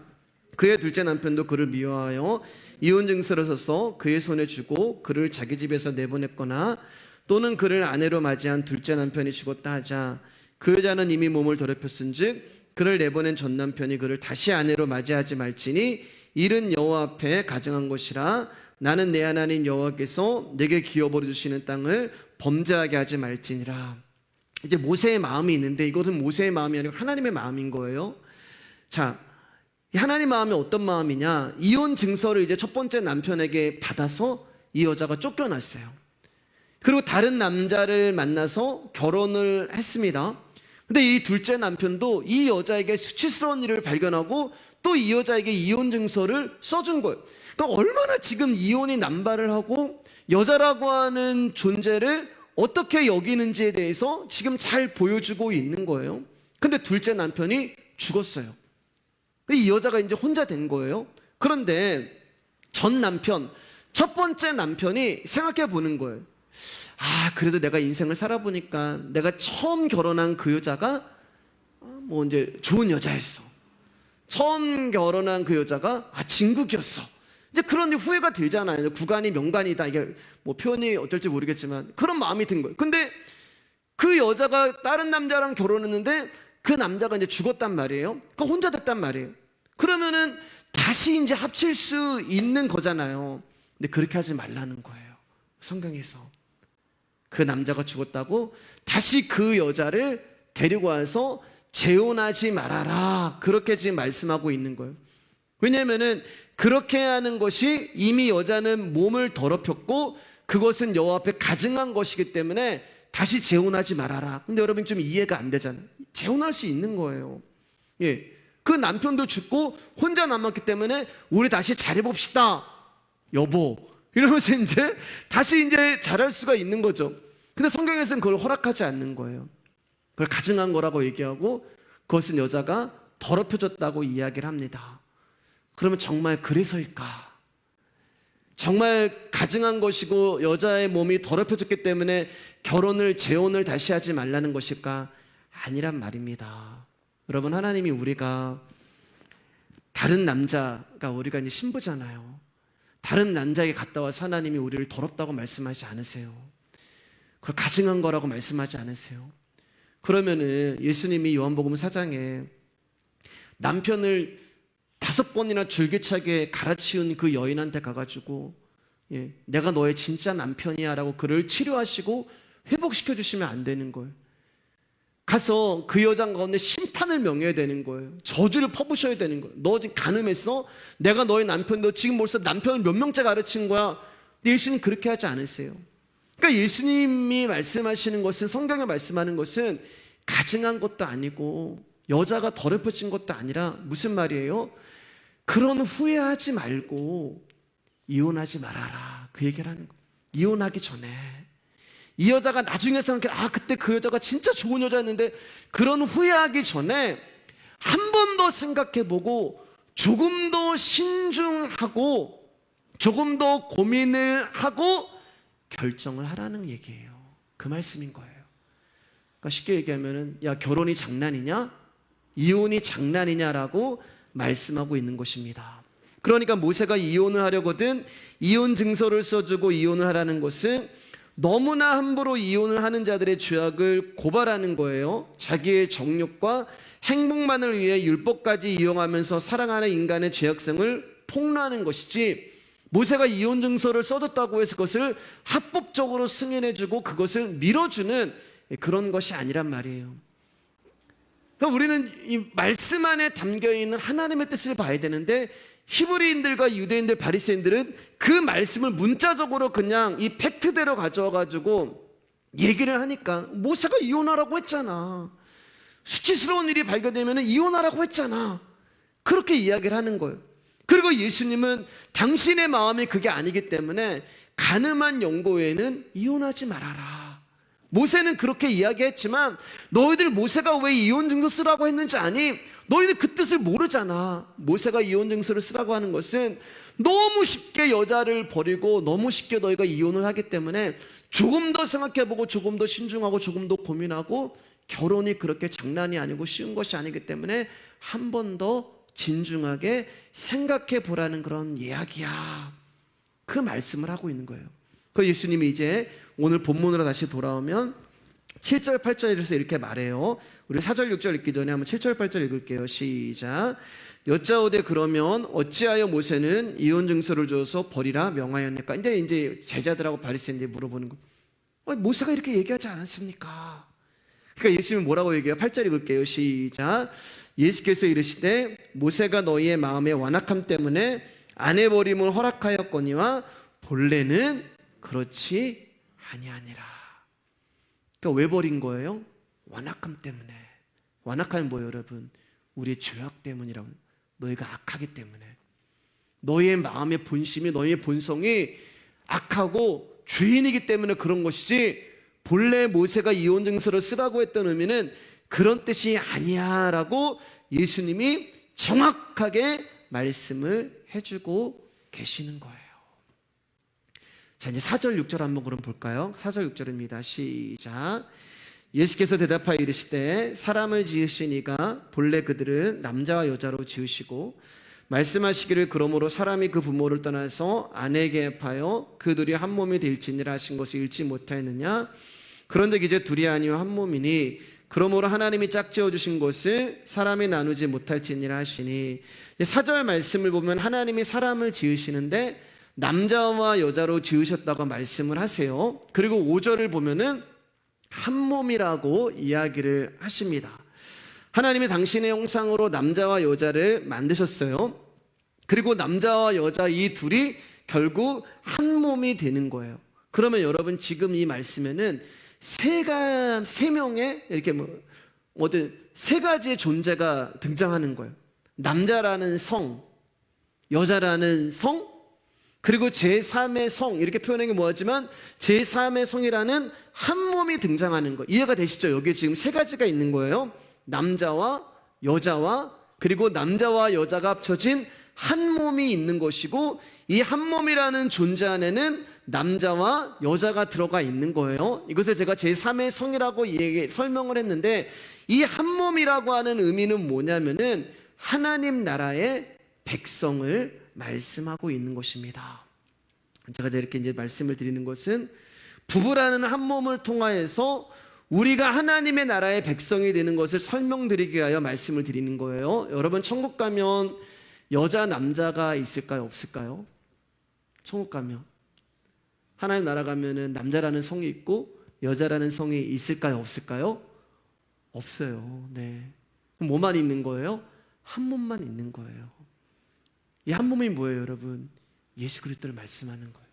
그의 둘째 남편도 그를 미워하여 이혼 증서를 써서 그의 손에 주고 그를 자기 집에서 내보냈거나 또는 그를 아내로 맞이한 둘째 남편이 죽었다 하자 그 여자는 이미 몸을 더럽혔은즉 그를 내보낸 전 남편이 그를 다시 아내로 맞이하지 말지니 이는 여호와 앞에 가증한 것이라 나는 내 하나님 여호와께서 내게 기업으로 주시는 땅을 범죄하게 하지 말지니라. 이제 모세의 마음이 있는데 이것은 모세의 마음이 아니고 하나님의 마음인 거예요. 자, 하나님 마음이 어떤 마음이냐? 이혼 증서를 이제 첫 번째 남편에게 받아서 이 여자가 쫓겨났어요. 그리고 다른 남자를 만나서 결혼을 했습니다. 근데 이 둘째 남편도 이 여자에게 수치스러운 일을 발견하고 또 이 여자에게 이혼 증서를 써준 거예요. 그러니까 얼마나 지금 이혼이 남발을 하고 여자라고 하는 존재를 어떻게 여기는지에 대해서 지금 잘 보여주고 있는 거예요. 근데 둘째 남편이 죽었어요. 이 여자가 이제 혼자 된 거예요. 그런데 전 남편, 첫 번째 남편이 생각해 보는 거예요. 아, 그래도 내가 인생을 살아보니까 내가 처음 결혼한 그 여자가 뭐 이제 좋은 여자였어. 처음 결혼한 그 여자가 진국이었어. 이제 그런 후회가 들잖아요. 구간이 명간이다. 이게 뭐 표현이 어떨지 모르겠지만 그런 마음이 든 거예요. 근데 그 여자가 다른 남자랑 결혼했는데 그 남자가 이제 죽었단 말이에요. 그러니까 혼자 됐단 말이에요. 그러면은 다시 이제 합칠 수 있는 거잖아요. 근데 그렇게 하지 말라는 거예요. 성경에서. 그 남자가 죽었다고 다시 그 여자를 데리고 와서 재혼하지 말아라. 그렇게 지금 말씀하고 있는 거예요. 왜냐하면은 그렇게 하는 것이 이미 여자는 몸을 더럽혔고 그것은 여호와 앞에 가증한 것이기 때문에 다시 재혼하지 말아라. 근데 여러분 좀 이해가 안 되잖아요. 재혼할 수 있는 거예요. 예, 그 남편도 죽고 혼자 남았기 때문에 우리 다시 잘해봅시다, 여보. 이러면서 이제 다시 이제 잘할 수가 있는 거죠. 근데 성경에서는 그걸 허락하지 않는 거예요. 그걸 가증한 거라고 얘기하고 그것은 여자가 더럽혀졌다고 이야기를 합니다. 그러면 정말 그래서일까? 정말 가증한 것이고 여자의 몸이 더럽혀졌기 때문에 결혼을, 재혼을 다시 하지 말라는 것일까? 아니란 말입니다. 여러분, 하나님이 우리가 다른 남자가 우리가 이제 신부잖아요. 다른 남자에게 갔다 와서 하나님이 우리를 더럽다고 말씀하지 않으세요. 그걸 가증한 거라고 말씀하지 않으세요. 그러면은 예수님이 요한복음 4장에 남편을 5번이나 줄기차게 갈아치운 그 여인한테 가가지고 내가 너의 진짜 남편이야 라고 그를 치료하시고 회복시켜 주시면 안 되는 거예요. 가서 그 여자 가운데 심판을 명해야 되는 거예요. 저주를 퍼부셔야 되는 거예요. 너 지금 간음했어? 내가 너의 남편, 너 지금 벌써 남편을 몇 명째 가르친 거야? 근데 예수님 그렇게 하지 않으세요. 그러니까 예수님이 말씀하시는 것은, 성경에 말씀하는 것은 가증한 것도 아니고 여자가 더럽혀진 것도 아니라 무슨 말이에요? 그런 후회하지 말고 이혼하지 말아라, 그 얘기를 하는 거예요. 이혼하기 전에 이 여자가 나중에 생각해, 그때 그 여자가 진짜 좋은 여자였는데, 그런 후회하기 전에 한 번 더 생각해보고 조금 더 신중하고 조금 더 고민을 하고 결정을 하라는 얘기예요. 그 말씀인 거예요. 그러니까 쉽게 얘기하면은, 야, 결혼이 장난이냐? 이혼이 장난이냐라고 말씀하고 있는 것입니다. 그러니까 모세가 이혼을 하려거든 이혼 증서를 써주고 이혼을 하라는 것은 너무나 함부로 이혼을 하는 자들의 죄악을 고발하는 거예요. 자기의 정욕과 행복만을 위해 율법까지 이용하면서 사랑하는 인간의 죄악성을 폭로하는 것이지, 모세가 이혼 증서를 써줬다고 해서 그것을 합법적으로 승인해주고 그것을 밀어주는 그런 것이 아니란 말이에요. 그러니까 우리는 이 말씀 안에 담겨있는 하나님의 뜻을 봐야 되는데, 히브리인들과 유대인들, 바리새인들은 그 말씀을 문자적으로 그냥 이 팩트대로 가져와가지고 얘기를 하니까, 모세가 이혼하라고 했잖아, 수치스러운 일이 발견되면 이혼하라고 했잖아, 그렇게 이야기를 하는 거예요. 그리고 예수님은 당신의 마음이 그게 아니기 때문에 간음한 영고 외에는 이혼하지 말아라. 모세는 그렇게 이야기했지만 너희들 모세가 왜 이혼 증서 쓰라고 했는지 아니? 너희들 그 뜻을 모르잖아. 모세가 이혼 증서를 쓰라고 하는 것은 너무 쉽게 여자를 버리고 너무 쉽게 너희가 이혼을 하기 때문에 조금 더 생각해보고 조금 더 신중하고 조금 더 고민하고, 결혼이 그렇게 장난이 아니고 쉬운 것이 아니기 때문에 한 번 더 진중하게 생각해 보라는 그런 이야기야. 그 말씀을 하고 있는 거예요. 그 예수님이 이제 오늘 본문으로 다시 돌아오면 7절 8절에서 이렇게 말해요. 우리 4절 6절 읽기 전에 한번 7절 8절 읽을게요. 시작. 여짜오되 그러면 어찌하여 모세는 이혼 증서를 줘서 버리라 명하였느까? 이제 제자들하고 바리새인들이 물어보는 거. 모세가 이렇게 얘기하지 않았습니까? 그러니까 예수님은 뭐라고 얘기해요? 8절 읽을게요. 시작. 예수께서 이르시되 모세가 너희의 마음의 완악함 때문에 아내 버림을 허락하였거니와 본래는 그렇지 아니하니라. 그러니까 왜 버린 거예요? 완악함 때문에. 완악함이 뭐예요, 여러분? 우리의 죄악 때문이라고. 너희가 악하기 때문에. 너희의 마음의 본심이, 너희의 본성이 악하고 죄인이기 때문에 그런 것이지, 본래 모세가 이혼 증서를 쓰라고 했던 의미는 그런 뜻이 아니야 라고 예수님이 정확하게 말씀을 해주고 계시는 거예요. 자, 이제 4절 6절 한번 그럼 볼까요? 4절 6절입니다. 시작. 예수께서 대답하여 이르시되 사람을 지으시니가 본래 그들을 남자와 여자로 지으시고 말씀하시기를 그러므로 사람이 그 부모를 떠나서 아내에게 합하여 그 둘이 한 몸이 될지니라 하신 것을 읽지 못하였느냐? 그런즉 이제 둘이 아니요 한 몸이니 그러므로 하나님이 짝지어 주신 것을 사람이 나누지 못할지니라 하시니, 4절 말씀을 보면 하나님이 사람을 지으시는데 남자와 여자로 지으셨다고 말씀을 하세요. 그리고 5절을 보면은 한 몸이라고 이야기를 하십니다. 하나님이 당신의 형상으로 남자와 여자를 만드셨어요. 그리고 남자와 여자 이 둘이 결국 한 몸이 되는 거예요. 그러면 여러분 지금 이 말씀에는 세 명의 이렇게 모든 세 가지의 존재가 등장하는 거예요. 남자라는 성, 여자라는 성, 그리고 제3의 성, 이렇게 표현하는 게 뭐하지만 제3의 성이라는 한 몸이 등장하는 거예요. 이해가 되시죠? 여기 지금 세 가지가 있는 거예요. 남자와 여자와 그리고 남자와 여자가 합쳐진 한 몸이 있는 것이고, 이 한 몸이라는 존재 안에는 남자와 여자가 들어가 있는 거예요. 이것을 제가 제3의 성이라고 설명을 했는데, 이 한 몸이라고 하는 의미는 뭐냐면은 하나님 나라의 백성을 말씀하고 있는 것입니다. 제가 이렇게 이제 말씀을 드리는 것은 부부라는 한 몸을 통하여서 우리가 하나님의 나라의 백성이 되는 것을 설명드리기 위하여 말씀을 드리는 거예요. 여러분 천국 가면 여자 남자가 있을까요? 없을까요? 천국 가면 하나님 나라 가면은 남자라는 성이 있고 여자라는 성이 있을까요? 없을까요? 없어요. 네. 그럼 뭐만 있는 거예요? 한 몸만 있는 거예요. 이 한 몸이 뭐예요, 여러분? 예수 그리스도를 말씀하는 거예요.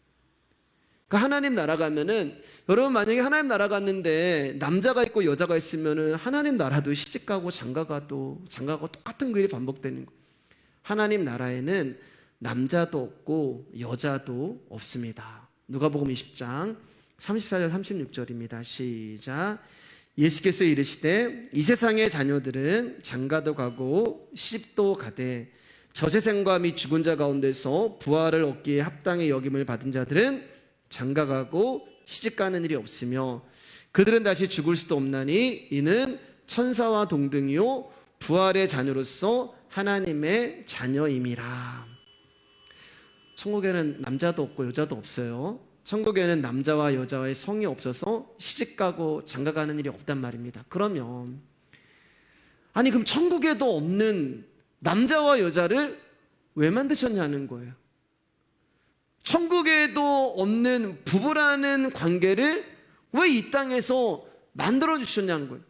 그러니까 하나님 나라 가면은, 여러분 만약에 하나님 나라 갔는데 남자가 있고 여자가 있으면은 하나님 나라도 시집가고 장가가고 똑같은 그 일이 반복되는 거예요. 하나님 나라에는 남자도 없고 여자도 없습니다. 누가복음 20장 34절 36절입니다. 시작. 예수께서 이르시되 이 세상의 자녀들은 장가도 가고 시집도 가되 저세상과 및 죽은 자 가운데서 부활을 얻기에 합당히 여김을 받은 자들은 장가가고 시집가는 일이 없으며 그들은 다시 죽을 수도 없나니 이는 천사와 동등이요 부활의 자녀로서 하나님의 자녀임이라. 천국에는 남자도 없고 여자도 없어요. 천국에는 남자와 여자의 성이 없어서 시집가고 장가가는 일이 없단 말입니다. 그러면 아니 그럼 천국에도 없는 남자와 여자를 왜 만드셨냐는 거예요. 천국에도 없는 부부라는 관계를 왜 이 땅에서 만들어 주셨냐는 거예요.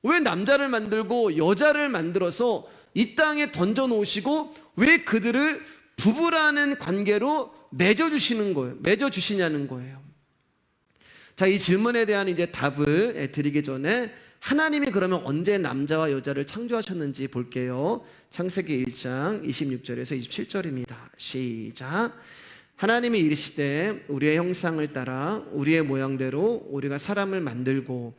왜 남자를 만들고 여자를 만들어서 이 땅에 던져 놓으시고 왜 그들을 부부라는 관계로 맺어 주시는 거예요. 맺어 주시냐는 거예요. 자, 이 질문에 대한 이제 답을 드리기 전에 하나님이 그러면 언제 남자와 여자를 창조하셨는지 볼게요. 창세기 1장 26절에서 27절입니다. 시작. 하나님이 이르시되 우리의 형상을 따라 우리의 모양대로 우리가 사람을 만들고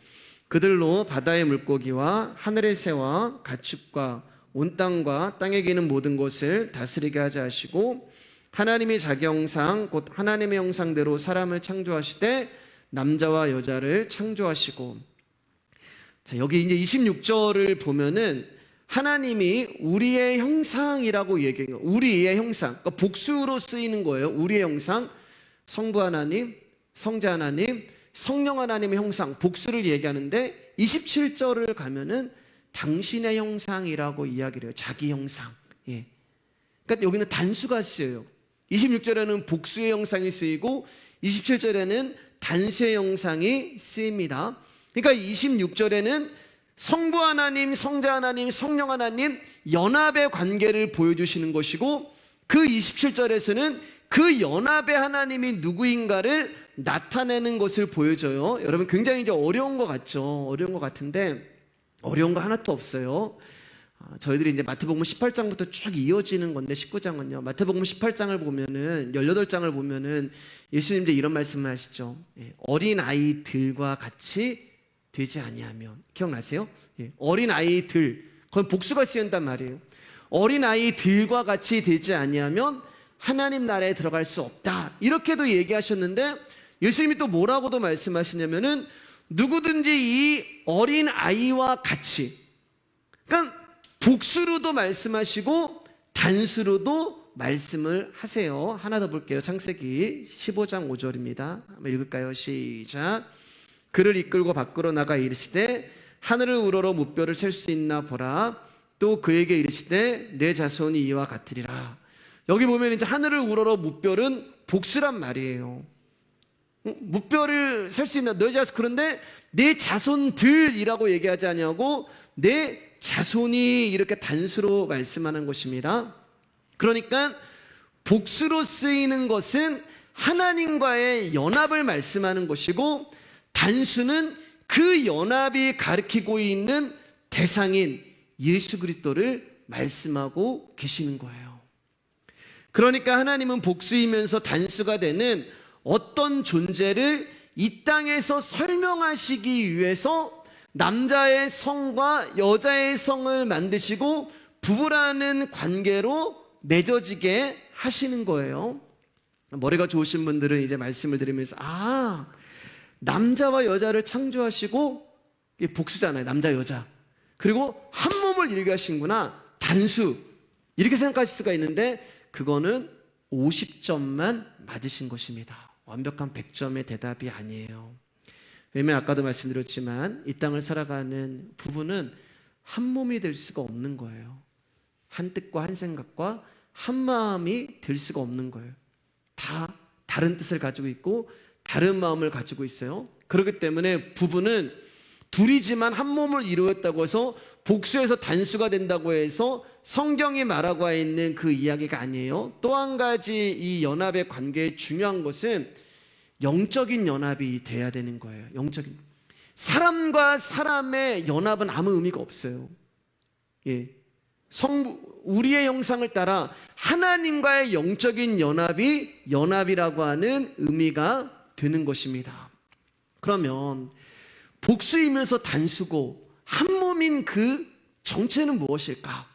그들로 바다의 물고기와 하늘의 새와 가축과 온 땅과 땅에 기는 모든 것을 다스리게 하자 하시고 하나님이 자기 형상 곧 하나님의 형상대로 사람을 창조하시되 남자와 여자를 창조하시고. 자, 여기 이제 26절을 보면은 하나님이 우리의 형상이라고 얘기해요. 우리의 형상. 그러니까 복수로 쓰이는 거예요. 우리의 형상. 성부 하나님, 성자 하나님, 성령 하나님의 형상, 복수를 얘기하는데 27절을 가면은 당신의 형상이라고 이야기를 해요. 자기 형상. 예. 그러니까 여기는 단수가 쓰여요. 26절에는 복수의 형상이 쓰이고 27절에는 단수의 형상이 쓰입니다. 그러니까 26절에는 성부 하나님, 성자 하나님, 성령 하나님 연합의 관계를 보여주시는 것이고 그 27절에서는 그 연합의 하나님이 누구인가를 나타내는 것을 보여줘요. 여러분 굉장히 이제 어려운 것 같죠? 어려운 것 같은데 어려운 거 하나도 없어요. 저희들이 이제 마태복음 18장부터 쭉 이어지는 건데 19장은요. 마태복음 18장을 보면은 18장을 보면은 예수님도 이런 말씀을 하시죠. 어린 아이들과 같이 되지 아니하면. 기억나세요? 어린 아이들. 그건 복수가 쓰인단 말이에요. 어린 아이들과 같이 되지 아니하면 하나님 나라에 들어갈 수 없다. 이렇게도 얘기하셨는데 예수님이 또 뭐라고도 말씀하시냐면은 누구든지 이 어린 아이와 같이, 그러니까 복수로도 말씀하시고 단수로도 말씀을 하세요. 하나 더 볼게요. 창세기 15장 5절입니다. 한번 읽을까요? 시작. 그를 이끌고 밖으로 나가 이르시되 하늘을 우러러 무뼈를 셀 수 있나 보라. 또 그에게 이르시되 내 자손이 이와 같으리라. 여기 보면 이제 하늘을 우러러 무뼈는 복수란 말이에요. 무뼈를 셀 수 있나 너 자손. 그런데 내 자손들이라고 얘기하지 아니하고 내 자손이 이렇게 단수로 말씀하는 것입니다. 그러니까 복수로 쓰이는 것은 하나님과의 연합을 말씀하는 것이고, 단수는 그 연합이 가리키고 있는 대상인 예수 그리스도를 말씀하고 계시는 거예요. 그러니까 하나님은 복수이면서 단수가 되는 어떤 존재를 이 땅에서 설명하시기 위해서 남자의 성과 여자의 성을 만드시고 부부라는 관계로 맺어지게 하시는 거예요. 머리가 좋으신 분들은 이제 말씀을 드리면서, 남자와 여자를 창조하시고, 이게 복수잖아요. 남자 여자. 그리고 한 몸을 이루게 하신구나, 단수, 이렇게 생각하실 수가 있는데, 그거는 50점만 맞으신 것입니다. 완벽한 100점의 대답이 아니에요. 왜냐하면 아까도 말씀드렸지만 이 땅을 살아가는 부부는 한 몸이 될 수가 없는 거예요. 한 뜻과 한 생각과 한 마음이 될 수가 없는 거예요. 다 다른 뜻을 가지고 있고 다른 마음을 가지고 있어요. 그렇기 때문에 부부는 둘이지만 한 몸을 이루었다고 해서, 복수해서 단수가 된다고 해서 성경이 말하고 있는 그 이야기가 아니에요. 또 한 가지 이 연합의 관계의 중요한 것은 영적인 연합이 돼야 되는 거예요. 영적인. 사람과 사람의 연합은 아무 의미가 없어요. 우리의 형상을 따라 하나님과의 영적인 연합이 연합이라고 하는 의미가 되는 것입니다. 그러면 복수이면서 단수고 한 몸인 그 정체는 무엇일까?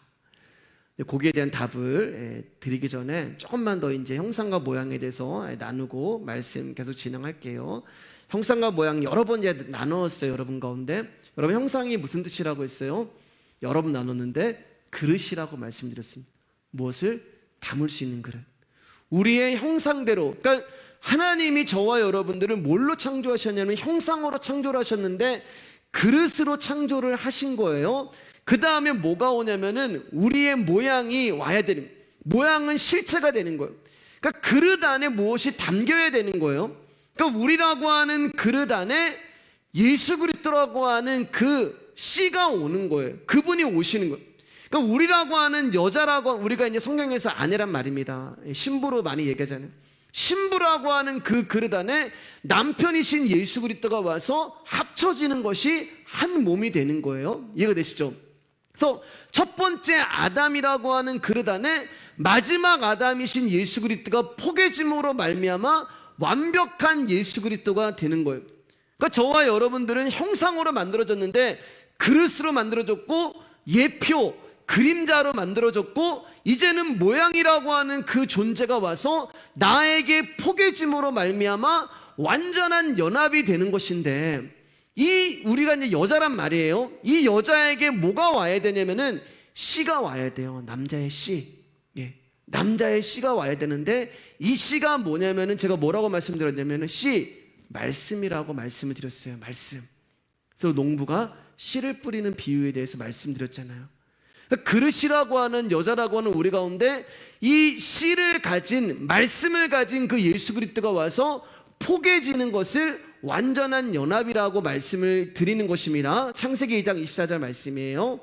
거기에 대한 답을 드리기 전에 조금만 더 이제 형상과 모양에 대해서 나누고 말씀 계속 진행할게요. 형상과 모양 여러 번 이제 나누었어요. 여러분 가운데. 여러분, 형상이 무슨 뜻이라고 했어요? 여러 번 나눴는데 그릇이라고 말씀드렸습니다. 무엇을 담을 수 있는 그릇. 우리의 형상대로, 그러니까 하나님이 저와 여러분들을 뭘로 창조하셨냐면 형상으로 창조를 하셨는데 그릇으로 창조를 하신 거예요. 그 다음에 뭐가 오냐면은 우리의 모양이 와야 되는, 모양은 실체가 되는 거예요. 그러니까 그릇 안에 무엇이 담겨야 되는 거예요. 그러니까 우리라고 하는 그릇 안에 예수 그리스도라고 하는 그 씨가 오는 거예요. 그분이 오시는 거예요. 그러니까 우리라고 하는 여자라고, 우리가 이제 성경에서 아내란 말입니다. 신부로 많이 얘기하잖아요. 신부라고 하는 그 그릇 안에 남편이신 예수 그리스도가 와서 합쳐지는 것이 한 몸이 되는 거예요. 이해가 되시죠? 그래서 첫 번째 아담이라고 하는 그릇 안에 마지막 아담이신 예수 그리스도가 포개짐으로 말미암아 완벽한 예수 그리스도가 되는 거예요. 그러니까 저와 여러분들은 형상으로 만들어졌는데 그릇으로 만들어졌고 예표, 그림자로 만들어졌고, 이제는 모양이라고 하는 그 존재가 와서 나에게 포개짐으로 말미암아 완전한 연합이 되는 것인데, 우리가 이제 여자란 말이에요. 이 여자에게 뭐가 와야 되냐면은 씨가 와야 돼요. 남자의 씨. 남자의 씨가 와야 되는데, 이 씨가 뭐냐면은 제가 뭐라고 말씀드렸냐면은 말씀이라고 말씀을 드렸어요. 말씀. 그래서 농부가 씨를 뿌리는 비유에 대해서 말씀드렸잖아요. 그릇이라고 하는, 여자라고 하는 우리 가운데 이 씨를 가진, 말씀을 가진 그 예수 그리스도가 와서 포개지는 것을 완전한 연합이라고 말씀을 드리는 것입니다. 창세기 2장 24절 말씀이에요.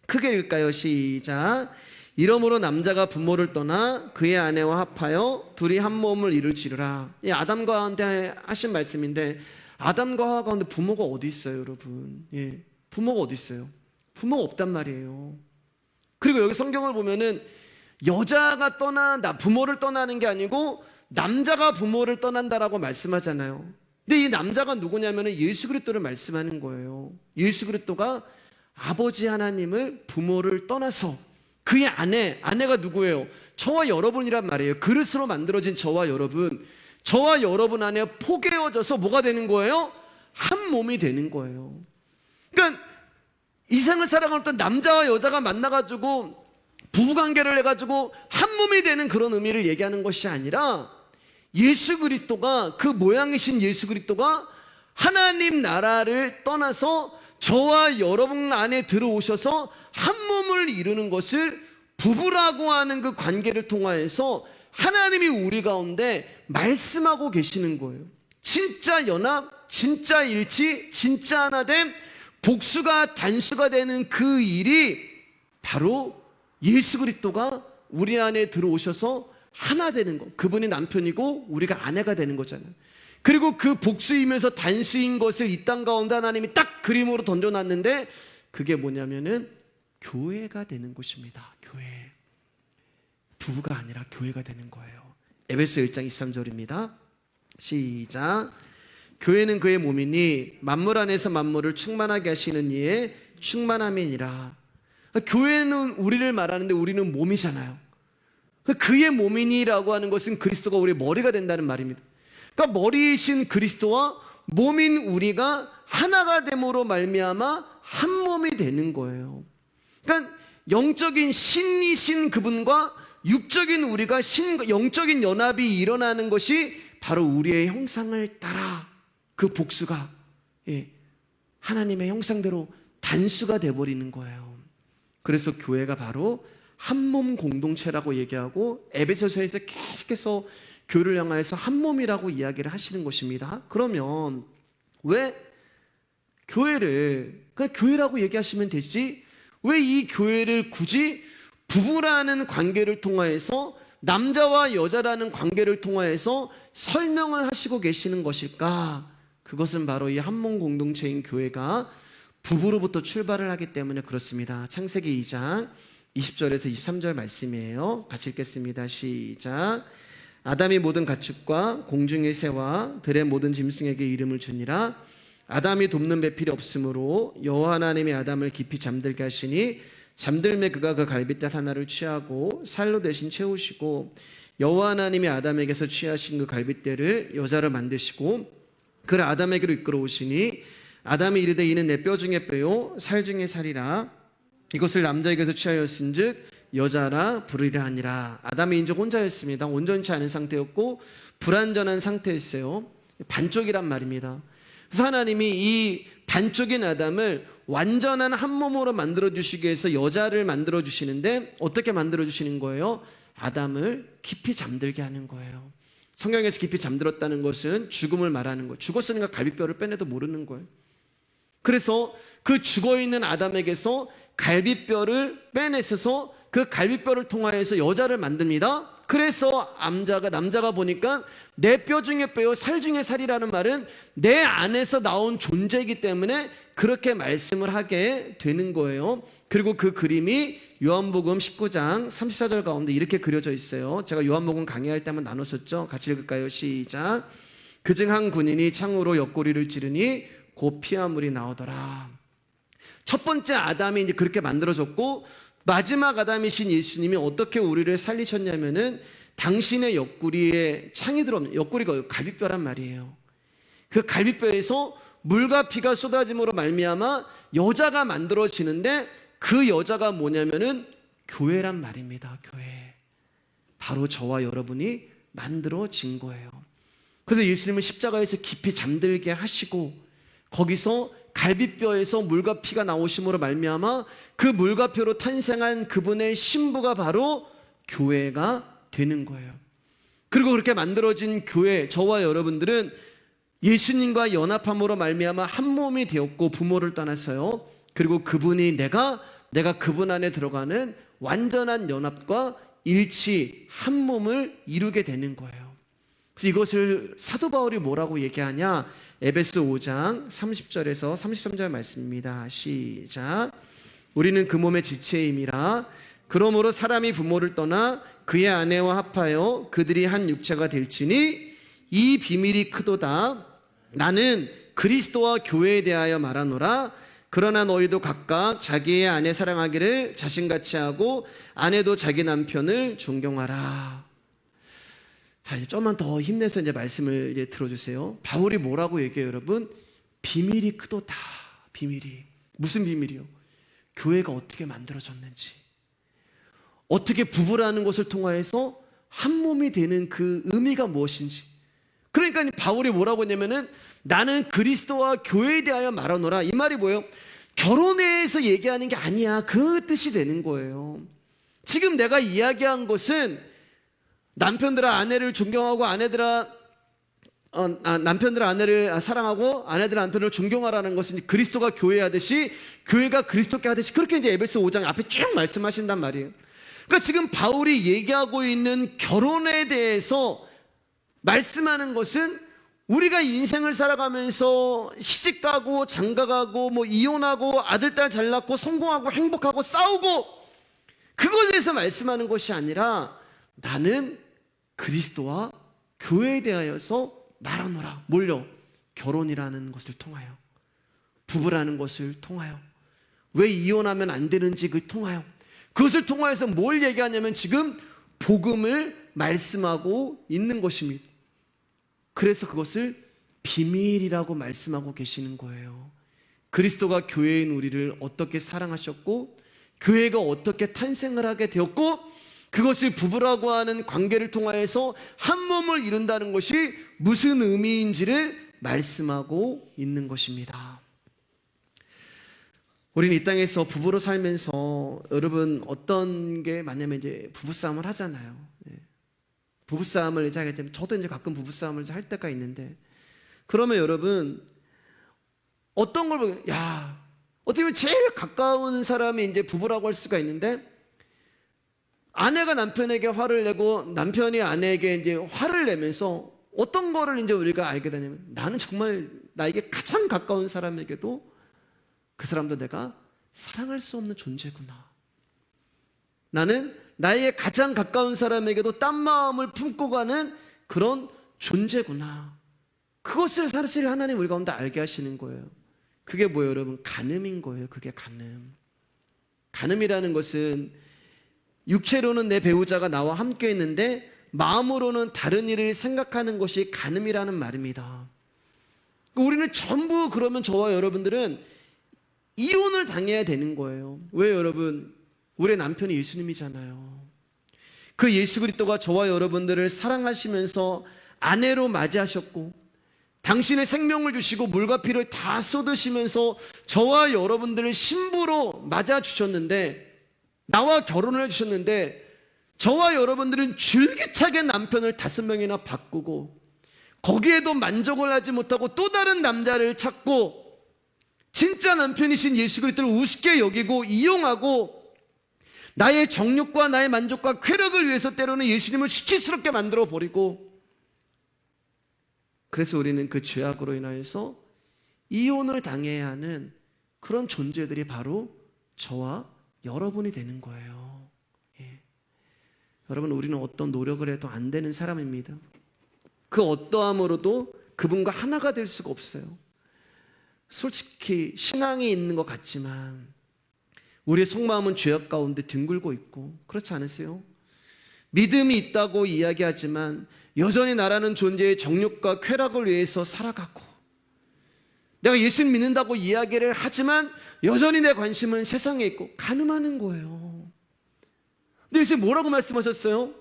크게 읽을까요? 시작. 이러므로 남자가 부모를 떠나 그의 아내와 합하여 둘이 한 몸을 이룰지라. 아담과 하와한테 하신 말씀인데, 아담과 하와 가운데 부모가 어디 있어요, 여러분? 부모가 어디 있어요? 부모가 없단 말이에요. 그리고 여기 성경을 보면은 여자가 부모를 떠나는 게 아니고 남자가 부모를 떠난다라고 말씀하잖아요. 근데 이 남자가 누구냐면은 예수 그리스도를 말씀하는 거예요. 예수 그리스도가 아버지 하나님을, 부모를 떠나서 그의 아내가 누구예요? 저와 여러분이란 말이에요. 그릇으로 만들어진 저와 여러분 안에 포개어져서 뭐가 되는 거예요? 한 몸이 되는 거예요. 그러니까 이생을 살아갈 때 남자와 여자가 만나가지고 부부관계를 해가지고 한 몸이 되는 그런 의미를 얘기하는 것이 아니라, 예수 그리스도가, 그 모양이신 예수 그리스도가 하나님 나라를 떠나서 저와 여러분 안에 들어오셔서 한 몸을 이루는 것을 부부라고 하는 그 관계를 통하여서 하나님이 우리 가운데 말씀하고 계시는 거예요. 진짜 연합, 진짜 일치, 진짜 하나됨, 복수가 단수가 되는 그 일이 바로 예수 그리스도가 우리 안에 들어오셔서 하나 되는 거. 그분이 남편이고 우리가 아내가 되는 거잖아요. 그리고 그 복수이면서 단수인 것을 이 땅 가운데 하나님이 딱 그림으로 던져놨는데 그게 뭐냐면은 교회가 되는 곳입니다. 교회. 부부가 아니라 교회가 되는 거예요. 에베소 1장 23절입니다. 시작. 교회는 그의 몸이니 만물 안에서 만물을 충만하게 하시는 이의 충만함이니라. 교회는 우리를 말하는데 우리는 몸이잖아요. 그의 몸이니라고 하는 것은 그리스도가 우리의 머리가 된다는 말입니다. 그러니까 머리이신 그리스도와 몸인 우리가 하나가 됨으로 말미암아 한 몸이 되는 거예요. 그러니까 영적인 신이신 그분과 육적인 우리가 영적인 연합이 일어나는 것이 바로 우리의 형상을 따라 그 복수가 하나님의 형상대로 단수가 돼버리는 거예요. 그래서 교회가 바로 한 몸 공동체라고 얘기하고 에베소서에서 계속해서 교회를 향해서 한 몸이라고 이야기를 하시는 것입니다. 그러면 왜 교회를 그냥 교회라고 얘기하시면 되지 왜 이 교회를 굳이 부부라는 관계를 통하여서 남자와 여자라는 관계를 통하여서 설명을 하시고 계시는 것일까? 그것은 바로 이 한 몸 공동체인 교회가 부부로부터 출발을 하기 때문에 그렇습니다. 창세기 2장 20절에서 23절 말씀이에요. 같이 읽겠습니다. 시작. 아담이 모든 가축과 공중의 새와 들의 모든 짐승에게 이름을 주니라. 아담이 돕는 배필이 없으므로 여호와 하나님이 아담을 깊이 잠들게 하시니 잠들매 그가 그 갈빗대 하나를 취하고 살로 대신 채우시고 여호와 하나님이 아담에게서 취하신 그 갈빗대를 여자를 만드시고 그를 아담에게로 이끌어 오시니 아담이 이르되 이는 내 뼈 중에 뼈요 살 중에 살이라. 이것을 남자에게서 취하였은즉 여자라 부르리라 하니라. 아담이 이제 혼자였습니다. 온전치 않은 상태였고 불완전한 상태였어요. 반쪽이란 말입니다. 그래서 하나님이 이 반쪽인 아담을 완전한 한 몸으로 만들어 주시기 위해서 여자를 만들어 주시는데 어떻게 만들어 주시는 거예요? 아담을 깊이 잠들게 하는 거예요. 성경에서 깊이 잠들었다는 것은 죽음을 말하는 거예요. 죽었으니까 갈비뼈를 빼내도 모르는 거예요. 그래서 그 죽어있는 아담에게서 갈비뼈를 빼내셔서 그 갈비뼈를 통하여서 여자를 만듭니다. 그래서 남자가 보니까 내 뼈 중에 뼈요 살 중에 살이라는 말은 내 안에서 나온 존재이기 때문에 그렇게 말씀을 하게 되는 거예요. 그리고 그 그림이 요한복음 19장 34절 가운데 이렇게 그려져 있어요. 제가 요한복음 강의할 때 한번 나눴었죠. 같이 읽을까요? 시작. 그중 한 군인이 창으로 옆구리를 찌르니 곧 피와 물이 나오더라. 첫 번째 아담이 이제 그렇게 만들어졌고 마지막 아담이신 예수님이 어떻게 우리를 살리셨냐면은 당신의 옆구리에 창이 들어오면 옆구리가 갈비뼈란 말이에요. 그 갈비뼈에서 물과 피가 쏟아짐으로 말미암아 여자가 만들어지는데 그 여자가 뭐냐면은 교회란 말입니다. 교회. 바로 저와 여러분이 만들어진 거예요. 그래서 예수님은 십자가에서 깊이 잠들게 하시고 거기서 갈비뼈에서 물과 피가 나오심으로 말미암아 그 물과 피로 탄생한 그분의 신부가 바로 교회가 되는 거예요. 그리고 그렇게 만들어진 교회, 저와 여러분들은 예수님과 연합함으로 말미암아 한 몸이 되었고 부모를 떠났어요. 그리고 그분이 내가 그분 안에 들어가는 완전한 연합과 일치, 한 몸을 이루게 되는 거예요. 그래서 이것을 사도 바울이 뭐라고 얘기하냐? 에베소 5장 30절에서 33절 말씀입니다. 시작. 우리는 그 몸의 지체임이라. 그러므로 사람이 부모를 떠나 그의 아내와 합하여 그들이 한 육체가 될지니 이 비밀이 크도다. 나는 그리스도와 교회에 대하여 말하노라. 그러나 너희도 각각 자기의 아내 사랑하기를 자신같이 하고 아내도 자기 남편을 존경하라. 자, 이제 좀만 더 힘내서 이제 말씀을 이제 들어주세요. 바울이 뭐라고 얘기해요, 여러분? 비밀이 크도다. 비밀이. 무슨 비밀이요? 교회가 어떻게 만들어졌는지. 어떻게 부부라는 것을 통하여서 한 몸이 되는 그 의미가 무엇인지. 그러니까 바울이 뭐라고 했냐면은 나는 그리스도와 교회에 대하여 말하노라. 이 말이 뭐예요? 결혼에 대해서 얘기하는 게 아니야. 그 뜻이 되는 거예요. 지금 내가 이야기한 것은 남편들아 아내를 존경하고 남편들아 아내를 사랑하고 아내들아 남편을 존경하라는 것은 그리스도가 교회 하듯이 교회가 그리스도께 하듯이 그렇게 이제 에베소 5장 앞에 쭉 말씀하신단 말이에요. 그러니까 지금 바울이 얘기하고 있는 결혼에 대해서 말씀하는 것은 우리가 인생을 살아가면서 시집가고 장가가고 뭐 이혼하고 아들 딸 잘 낳고 성공하고 행복하고 싸우고 그것에 대해서 말씀하는 것이 아니라 나는 그리스도와 교회에 대하여서 말하노라. 뭘요? 결혼이라는 것을 통하여, 부부라는 것을 통하여, 왜 이혼하면 안 되는지 그걸 통하여, 그것을 통하여서 뭘 얘기하냐면 지금 복음을 말씀하고 있는 것입니다. 그래서 그것을 비밀이라고 말씀하고 계시는 거예요. 그리스도가 교회인 우리를 어떻게 사랑하셨고 교회가 어떻게 탄생을 하게 되었고 그것을 부부라고 하는 관계를 통하여서 한 몸을 이룬다는 것이 무슨 의미인지를 말씀하고 있는 것입니다. 우리는 이 땅에서 부부로 살면서 여러분 어떤 게 많냐면 이제 부부싸움을 하잖아요. 부부싸움을 이제 하게 되면 저도 이제 가끔 부부싸움을 할 때가 있는데 그러면 여러분 어떤 걸 보면 어떻게 보면 제일 가까운 사람이 이제 부부라고 할 수가 있는데 아내가 남편에게 화를 내고 남편이 아내에게 이제 화를 내면서 어떤 거를 이제 우리가 알게 되냐면 나는 정말 나에게 가장 가까운 사람에게도 그 사람도 내가 사랑할 수 없는 존재구나. 나는 나에게 가장 가까운 사람에게도 딴 마음을 품고 가는 그런 존재구나. 그것을 사실 하나님 우리 가운데 알게 하시는 거예요. 그게 뭐예요, 여러분? 간음인 거예요. 그게 간음. 간음이라는 것은 육체로는 내 배우자가 나와 함께 있는데 마음으로는 다른 일을 생각하는 것이 간음이라는 말입니다. 우리는 전부 그러면 저와 여러분들은 이혼을 당해야 되는 거예요. 왜 여러분? 우리의 남편이 예수님이잖아요. 그 예수 그리스도가 저와 여러분들을 사랑하시면서 아내로 맞이하셨고 당신의 생명을 주시고 물과 피를 다 쏟으시면서 저와 여러분들을 신부로 맞아주셨는데 나와 결혼을 해주셨는데 저와 여러분들은 줄기차게 남편을 5명이나 바꾸고 거기에도 만족을 하지 못하고 또 다른 남자를 찾고 진짜 남편이신 예수 그리스도를 우습게 여기고 이용하고 나의 정욕과 나의 만족과 쾌락을 위해서 때로는 예수님을 수치스럽게 만들어 버리고 그래서 우리는 그 죄악으로 인하여서 이혼을 당해야 하는 그런 존재들이 바로 저와 여러분이 되는 거예요. 여러분 우리는 어떤 노력을 해도 안 되는 사람입니다. 그 어떠함으로도 그분과 하나가 될 수가 없어요. 솔직히 신앙이 있는 것 같지만 우리의 속마음은 죄악 가운데 뒹굴고 있고 그렇지 않으세요? 믿음이 있다고 이야기하지만 여전히 나라는 존재의 정욕과 쾌락을 위해서 살아가고 내가 예수님 믿는다고 이야기를 하지만 여전히 내 관심은 세상에 있고 간음하는 거예요. 근데 예수님 뭐라고 말씀하셨어요?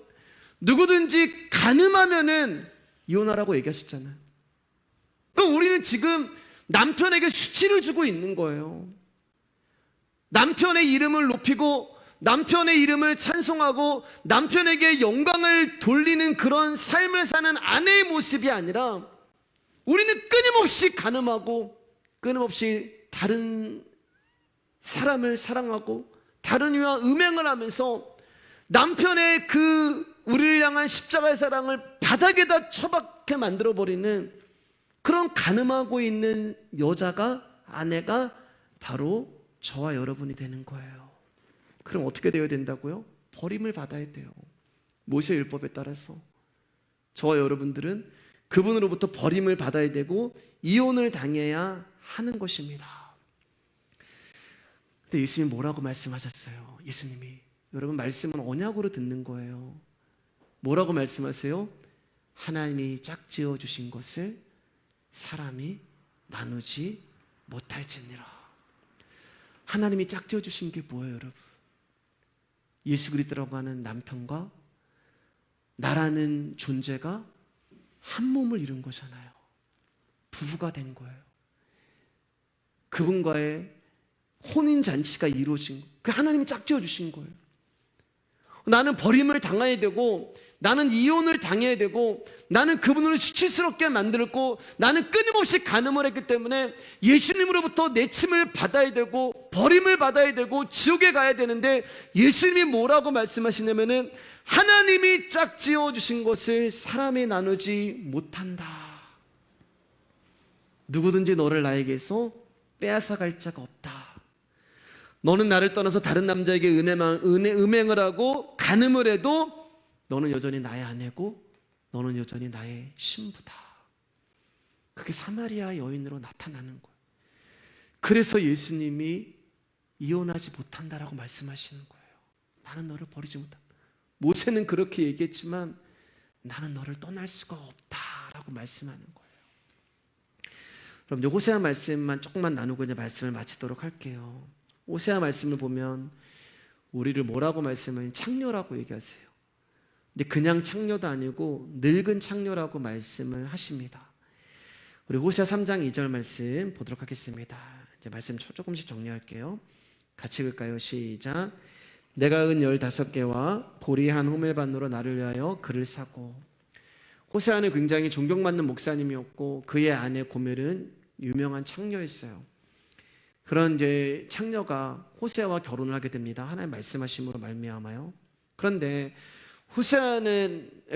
누구든지 간음하면은 이혼하라고 얘기하셨잖아요. 그럼 우리는 지금 남편에게 수치를 주고 있는 거예요. 남편의 이름을 높이고 남편의 이름을 찬송하고 남편에게 영광을 돌리는 그런 삶을 사는 아내의 모습이 아니라 우리는 끊임없이 간음하고 끊임없이 다른 사람을 사랑하고 다른 이와 음행을 하면서 남편의 그 우리를 향한 십자가의 사랑을 바닥에다 처박게 만들어버리는 그런 간음하고 있는 여자가 아내가 바로 저와 여러분이 되는 거예요. 그럼 어떻게 되어야 된다고요? 버림을 받아야 돼요. 모세 율법에 따라서 저와 여러분들은 그분으로부터 버림을 받아야 되고 이혼을 당해야 하는 것입니다. 근데 예수님이 뭐라고 말씀하셨어요? 예수님이 여러분 말씀은 언약으로 듣는 거예요. 뭐라고 말씀하세요? 하나님이 짝지어 주신 것을 사람이 나누지 못할지니라. 하나님이 짝지어 주신 게 뭐예요, 여러분? 예수 그리스도라고 하는 남편과 나라는 존재가 한 몸을 이룬 거잖아요. 부부가 된 거예요. 그분과의 혼인잔치가 이루어진 거예요. 그 하나님이 짝지어 주신 거예요. 나는 버림을 당해야 되고 나는 이혼을 당해야 되고, 나는 그분을 수치스럽게 만들고, 나는 끊임없이 간음을 했기 때문에 예수님으로부터 내침을 받아야 되고 버림을 받아야 되고 지옥에 가야 되는데, 예수님이 뭐라고 말씀하시냐면은 하나님이 짝지어 주신 것을 사람이 나누지 못한다. 누구든지 너를 나에게서 빼앗아 갈 자가 없다. 너는 나를 떠나서 다른 남자에게 음행을 하고 간음을 해도 너는 여전히 나의 아내고 너는 여전히 나의 신부다. 그게 사마리아 여인으로 나타나는 거예요. 그래서 예수님이 이혼하지 못한다라고 말씀하시는 거예요. 나는 너를 버리지 못한다. 모세는 그렇게 얘기했지만 나는 너를 떠날 수가 없다라고 말씀하는 거예요. 그럼 이제 호세아 말씀만 조금만 나누고 이제 말씀을 마치도록 할게요. 호세아 말씀을 보면 우리를 뭐라고 말씀하면 창녀라고 얘기하세요. 근데 그냥 창녀도 아니고 늙은 창녀라고 말씀을 하십니다. 우리 호세아 3장 2절 말씀 보도록 하겠습니다. 이제 말씀 조금씩 정리할게요. 같이 읽을까요? 시작. 내가 은 15개와 보리 한 호멜반으로 나를 위하여 그를 사고. 호세아는 굉장히 존경받는 목사님이었고 그의 아내 고멜은 유명한 창녀였어요. 그런 이제 창녀가 호세아와 결혼을 하게 됩니다. 하나님 말씀하심으로 말미암아요. 그런데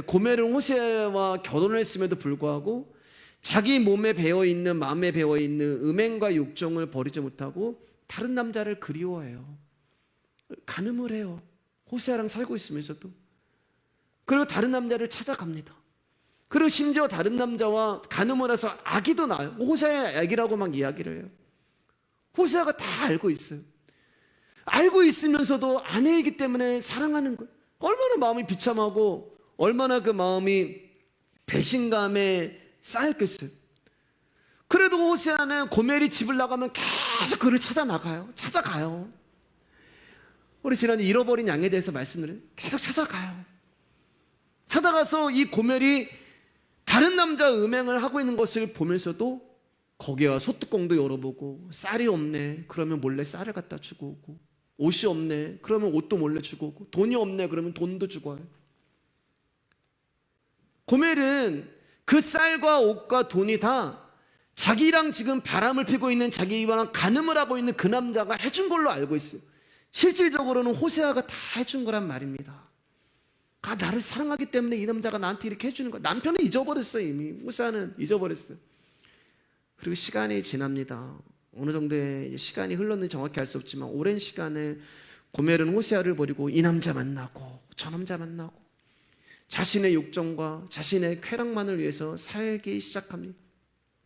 고멜은 호세아와 결혼을 했음에도 불구하고 자기 몸에 배어있는, 마음에 배어있는 음행과 욕정을 버리지 못하고 다른 남자를 그리워해요. 간음을 해요. 호세아랑 살고 있으면서도. 그리고 다른 남자를 찾아갑니다. 그리고 심지어 다른 남자와 간음을 해서 아기도 낳아요. 호세아의 아기라고 막 이야기를 해요. 호세아가 다 알고 있어요. 알고 있으면서도 아내이기 때문에 사랑하는 거예요. 얼마나 마음이 비참하고 얼마나 그 마음이 배신감에 쌓였겠어요. 그래도 호세아는 고멜이 집을 나가면 계속 그를 찾아가요. 우리 지난해 잃어버린 양에 대해서 말씀드린 계속 찾아가요. 찾아가서 이 고멜이 다른 남자 음행을 하고 있는 것을 보면서도 거기와 소뚜껑도 열어보고, 쌀이 없네 그러면 몰래 쌀을 갖다 주고 오고, 옷이 없네 그러면 옷도 몰래 주고 오고, 돈이 없네 그러면 돈도 주고 와요. 고멜은 그 쌀과 옷과 돈이 다 자기랑 지금 바람을 피고 있는, 자기랑 간음을 하고 있는 그 남자가 해준 걸로 알고 있어요. 실질적으로는 호세아가 다 해준 거란 말입니다. 나를 사랑하기 때문에 이 남자가 나한테 이렇게 해주는 거야. 남편은 잊어버렸어요. 이미 호세아는 잊어버렸어요. 그리고 시간이 지납니다. 어느 정도의 시간이 흘렀는지 정확히 알 수 없지만 오랜 시간을 고멜은 호세아를 버리고 이 남자 만나고 저 남자 만나고 자신의 욕정과 자신의 쾌락만을 위해서 살기 시작합니다.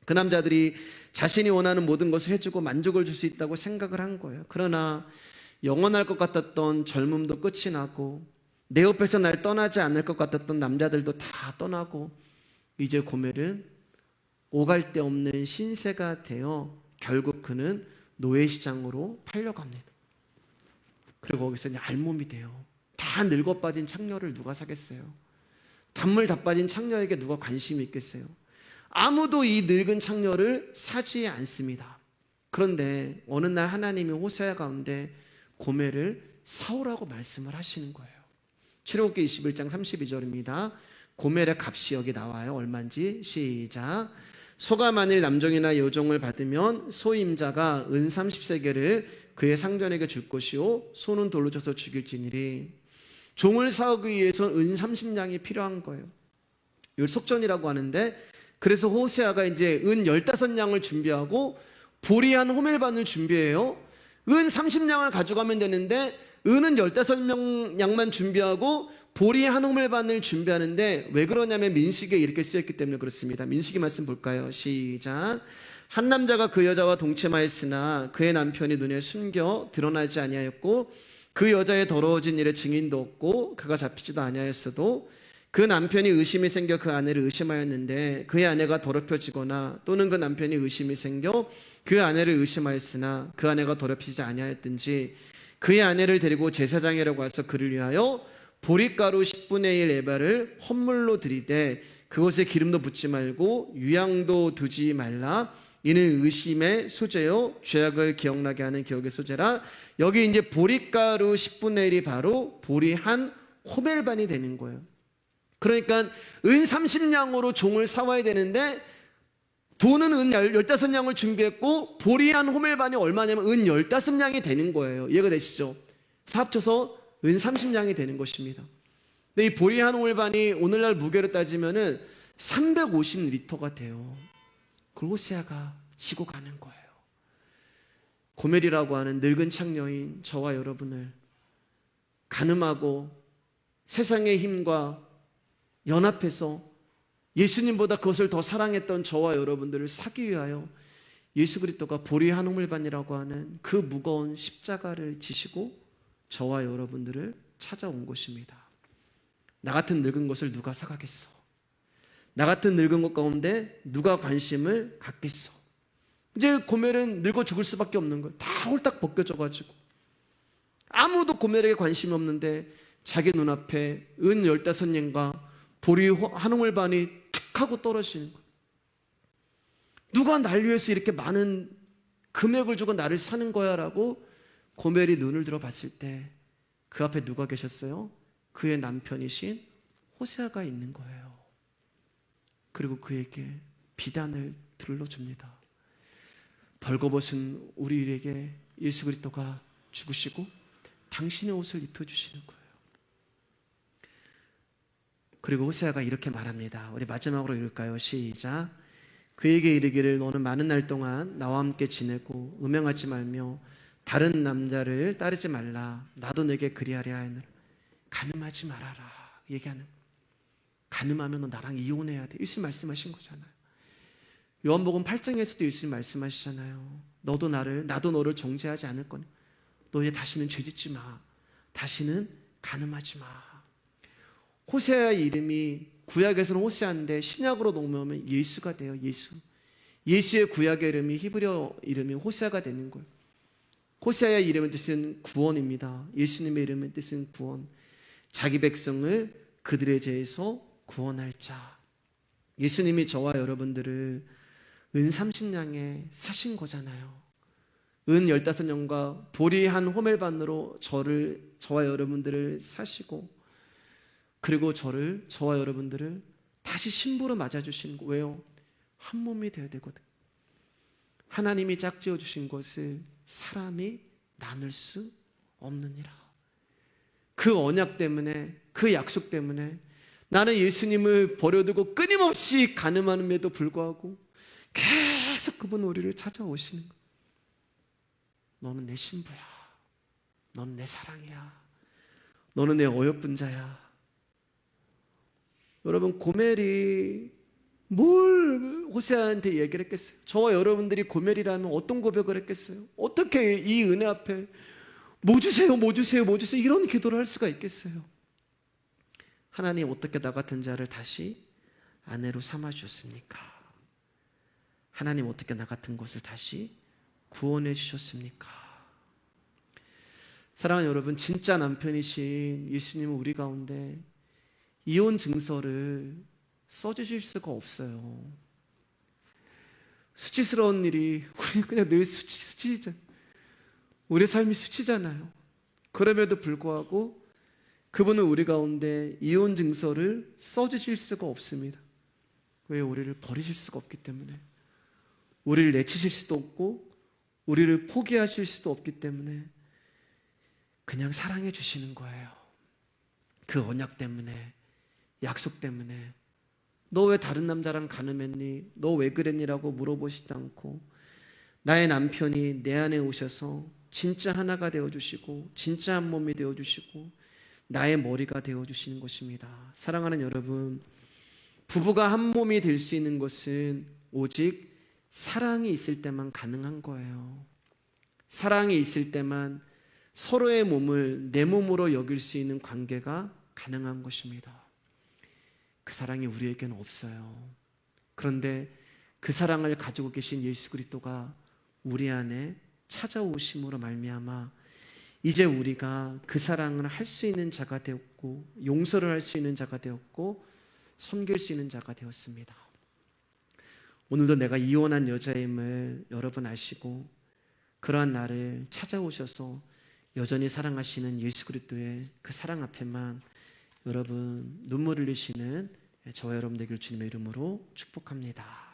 그 남자들이 자신이 원하는 모든 것을 해주고 만족을 줄 수 있다고 생각을 한 거예요. 그러나 영원할 것 같았던 젊음도 끝이 나고 내 옆에서 날 떠나지 않을 것 같았던 남자들도 다 떠나고 이제 고멜은 오갈 데 없는 신세가 되어 결국 그는 노예시장으로 팔려갑니다. 그리고 거기서 이제 알몸이 돼요. 다 늙어 빠진 창녀를 누가 사겠어요? 단물 다 빠진 창녀에게 누가 관심이 있겠어요? 아무도 이 늙은 창녀를 사지 않습니다. 그런데 어느 날 하나님이 호세아 가운데 고멜을 사오라고 말씀을 하시는 거예요. 출애굽기 21장 32절입니다. 고멜의 값이 여기 나와요. 얼마인지 시작. 소가 만일 남종이나 여종을 받으면 소임자가 은 30세겔을 그의 상전에게 줄 것이요 소는 돌로 쳐서 죽일지니리. 종을 사오기 위해서 은 30냥이 필요한 거예요. 이걸 속전이라고 하는데, 그래서 호세아가 이제 은 15냥을 준비하고 보리 한 호멜반을 준비해요. 은 30냥을 가져가면 되는데 은은 15냥만 준비하고 보리 한 호멜반을 준비하는데, 왜 그러냐면 민수기에 이렇게 쓰였기 때문에 그렇습니다. 민수기 말씀 볼까요? 시작. 한 남자가 그 여자와 동침하였으나 그의 남편이 눈에 숨겨 드러나지 아니하였고 그 여자의 더러워진 일에 증인도 없고 그가 잡히지도 아니하였어도 그 남편이 의심이 생겨 그 아내를 의심하였는데 그의 아내가 더럽혀지거나 또는 그 남편이 의심이 생겨 그 아내를 의심하였으나 그 아내가 더럽히지 아니하였든지 그의 아내를 데리고 제사장이라고 와서 그를 위하여 보리가루 10분의 1 에바를 헌물로 드리되 그것에 기름도 붓지 말고 유향도 두지 말라. 이는 의심의 소재요 죄악을 기억나게 하는 기억의 소재라. 여기 이제 보리가루 10분의 1이 바로 보리 한 호멜반이 되는 거예요. 그러니까 은 30냥으로 종을 사와야 되는데 돈은 은 15냥을 준비했고 보리한 호멜반이 얼마냐면 은 15냥이 되는 거예요. 이해가 되시죠? 합쳐서 은 30냥이 되는 것입니다. 근데 이 보리한 호멜반이 오늘날 무게로 따지면은 350리터가 돼요. 그걸 호세아가 지고 가는 거예요. 고멜이라고 하는 늙은 창녀인 저와 여러분을 가늠하고 세상의 힘과 연합해서 예수님보다 그것을 더 사랑했던 저와 여러분들을 사기 위하여 예수 그리스도가 보리한 호멜반이라고 하는 그 무거운 십자가를 지시고 저와 여러분들을 찾아온 것입니다. 나 같은 늙은 것을 누가 사가겠어? 나 같은 늙은 것 가운데 누가 관심을 갖겠어? 이제 고멜은 늙어 죽을 수밖에 없는 거예요. 다 홀딱 벗겨져가지고 아무도 고멜에게 관심이 없는데 자기 눈앞에 은 15냥과 보리 한 호멜반이 툭 하고 떨어지는 거예요. 누가 날 위해서 이렇게 많은 금액을 주고 나를 사는 거야 라고 고멜이 눈을 들어 봤을 때 그 앞에 누가 계셨어요? 그의 남편이신 호세아가 있는 거예요. 그리고 그에게 비단을 들러줍니다. 벌거벗은 우리에게 예수 그리스도가 죽으시고 당신의 옷을 입혀주시는 거예요. 그리고 호세아가 이렇게 말합니다. 우리 마지막으로 읽을까요? 시작. 그에게 이르기를 너는 많은 날 동안 나와 함께 지내고 음행하지 말며 다른 남자를 따르지 말라. 나도 내게 그리하리라 하느라. 간음하지 말아라. 얘기하는. 간음하면 너 나랑 이혼해야 돼. 예수님 말씀하신 거잖아요. 요한복음 8장에서도 예수님 말씀하시잖아요. 나도 너를 정죄하지 않을 거니. 너 이제 다시는 죄짓지 마. 다시는 간음하지 마. 호세아의 이름이 구약에서는 호세아인데 신약으로 넘어오면 예수가 돼요. 예수의 구약의 이름이 히브리어 이름이 호세아가 되는 거예요. 호세아의 이름의 뜻은 구원입니다. 예수님의 이름의 뜻은 구원. 자기 백성을 그들의 죄에서 구원할 자. 예수님이 저와 여러분들을 은 30냥에 사신 거잖아요. 은 15냥과 보리 한 호멜반으로 저와 여러분들을 사시고 그리고 저와 여러분들을 다시 신부로 맞아주시는 거. 왜요? 한 몸이 되어야 되거든. 하나님이 짝지어 주신 것을 사람이 나눌 수 없느니라. 그 언약 때문에, 그 약속 때문에 나는 예수님을 버려두고 끊임없이 간음함에도 불구하고 계속 그분 우리를 찾아오시는 거예요. 너는 내 신부야. 너는 내 사랑이야. 너는 내 어여쁜 자야. 여러분, 고멜이 뭘 호세아한테 얘기를 했겠어요? 저와 여러분들이 고멜이라면 어떤 고백을 했겠어요? 어떻게 이 은혜 앞에 뭐 주세요, 뭐 주세요, 뭐 주세요 이런 기도를 할 수가 있겠어요? 하나님 어떻게 나 같은 자를 다시 아내로 삼아주셨습니까? 하나님 어떻게 나 같은 것을 다시 구원해 주셨습니까? 사랑하는 여러분, 진짜 남편이신 예수님은 우리 가운데 이혼 증서를 써주실 수가 없어요. 수치스러운 일이 우리 그냥 늘 수치잖아요. 우리 삶이 수치잖아요. 그럼에도 불구하고 그분은 우리 가운데 이혼 증서를 써주실 수가 없습니다. 왜? 우리를 버리실 수가 없기 때문에. 우리를 내치실 수도 없고 우리를 포기하실 수도 없기 때문에 그냥 사랑해 주시는 거예요. 그 언약 때문에, 약속 때문에. 너 왜 다른 남자랑 간음했니? 너 왜 그랬니라고 물어보시지 않고 나의 남편이 내 안에 오셔서 진짜 하나가 되어주시고 진짜 한 몸이 되어주시고 나의 머리가 되어주시는 것입니다. 사랑하는 여러분, 부부가 한 몸이 될 수 있는 것은 오직 사랑이 있을 때만 가능한 거예요. 사랑이 있을 때만 서로의 몸을 내 몸으로 여길 수 있는 관계가 가능한 것입니다. 그 사랑이 우리에게는 없어요. 그런데 그 사랑을 가지고 계신 예수 그리스도가 우리 안에 찾아오심으로 말미암아 이제 우리가 그 사랑을 할 수 있는 자가 되었고 용서를 할 수 있는 자가 되었고 섬길 수 있는 자가 되었습니다. 오늘도 내가 이혼한 여자임을 여러분 아시고 그러한 나를 찾아오셔서 여전히 사랑하시는 예수 그리스도의 그 사랑 앞에만 여러분 눈물 흘리시는 저와 여러분 되길 주님의 이름으로 축복합니다.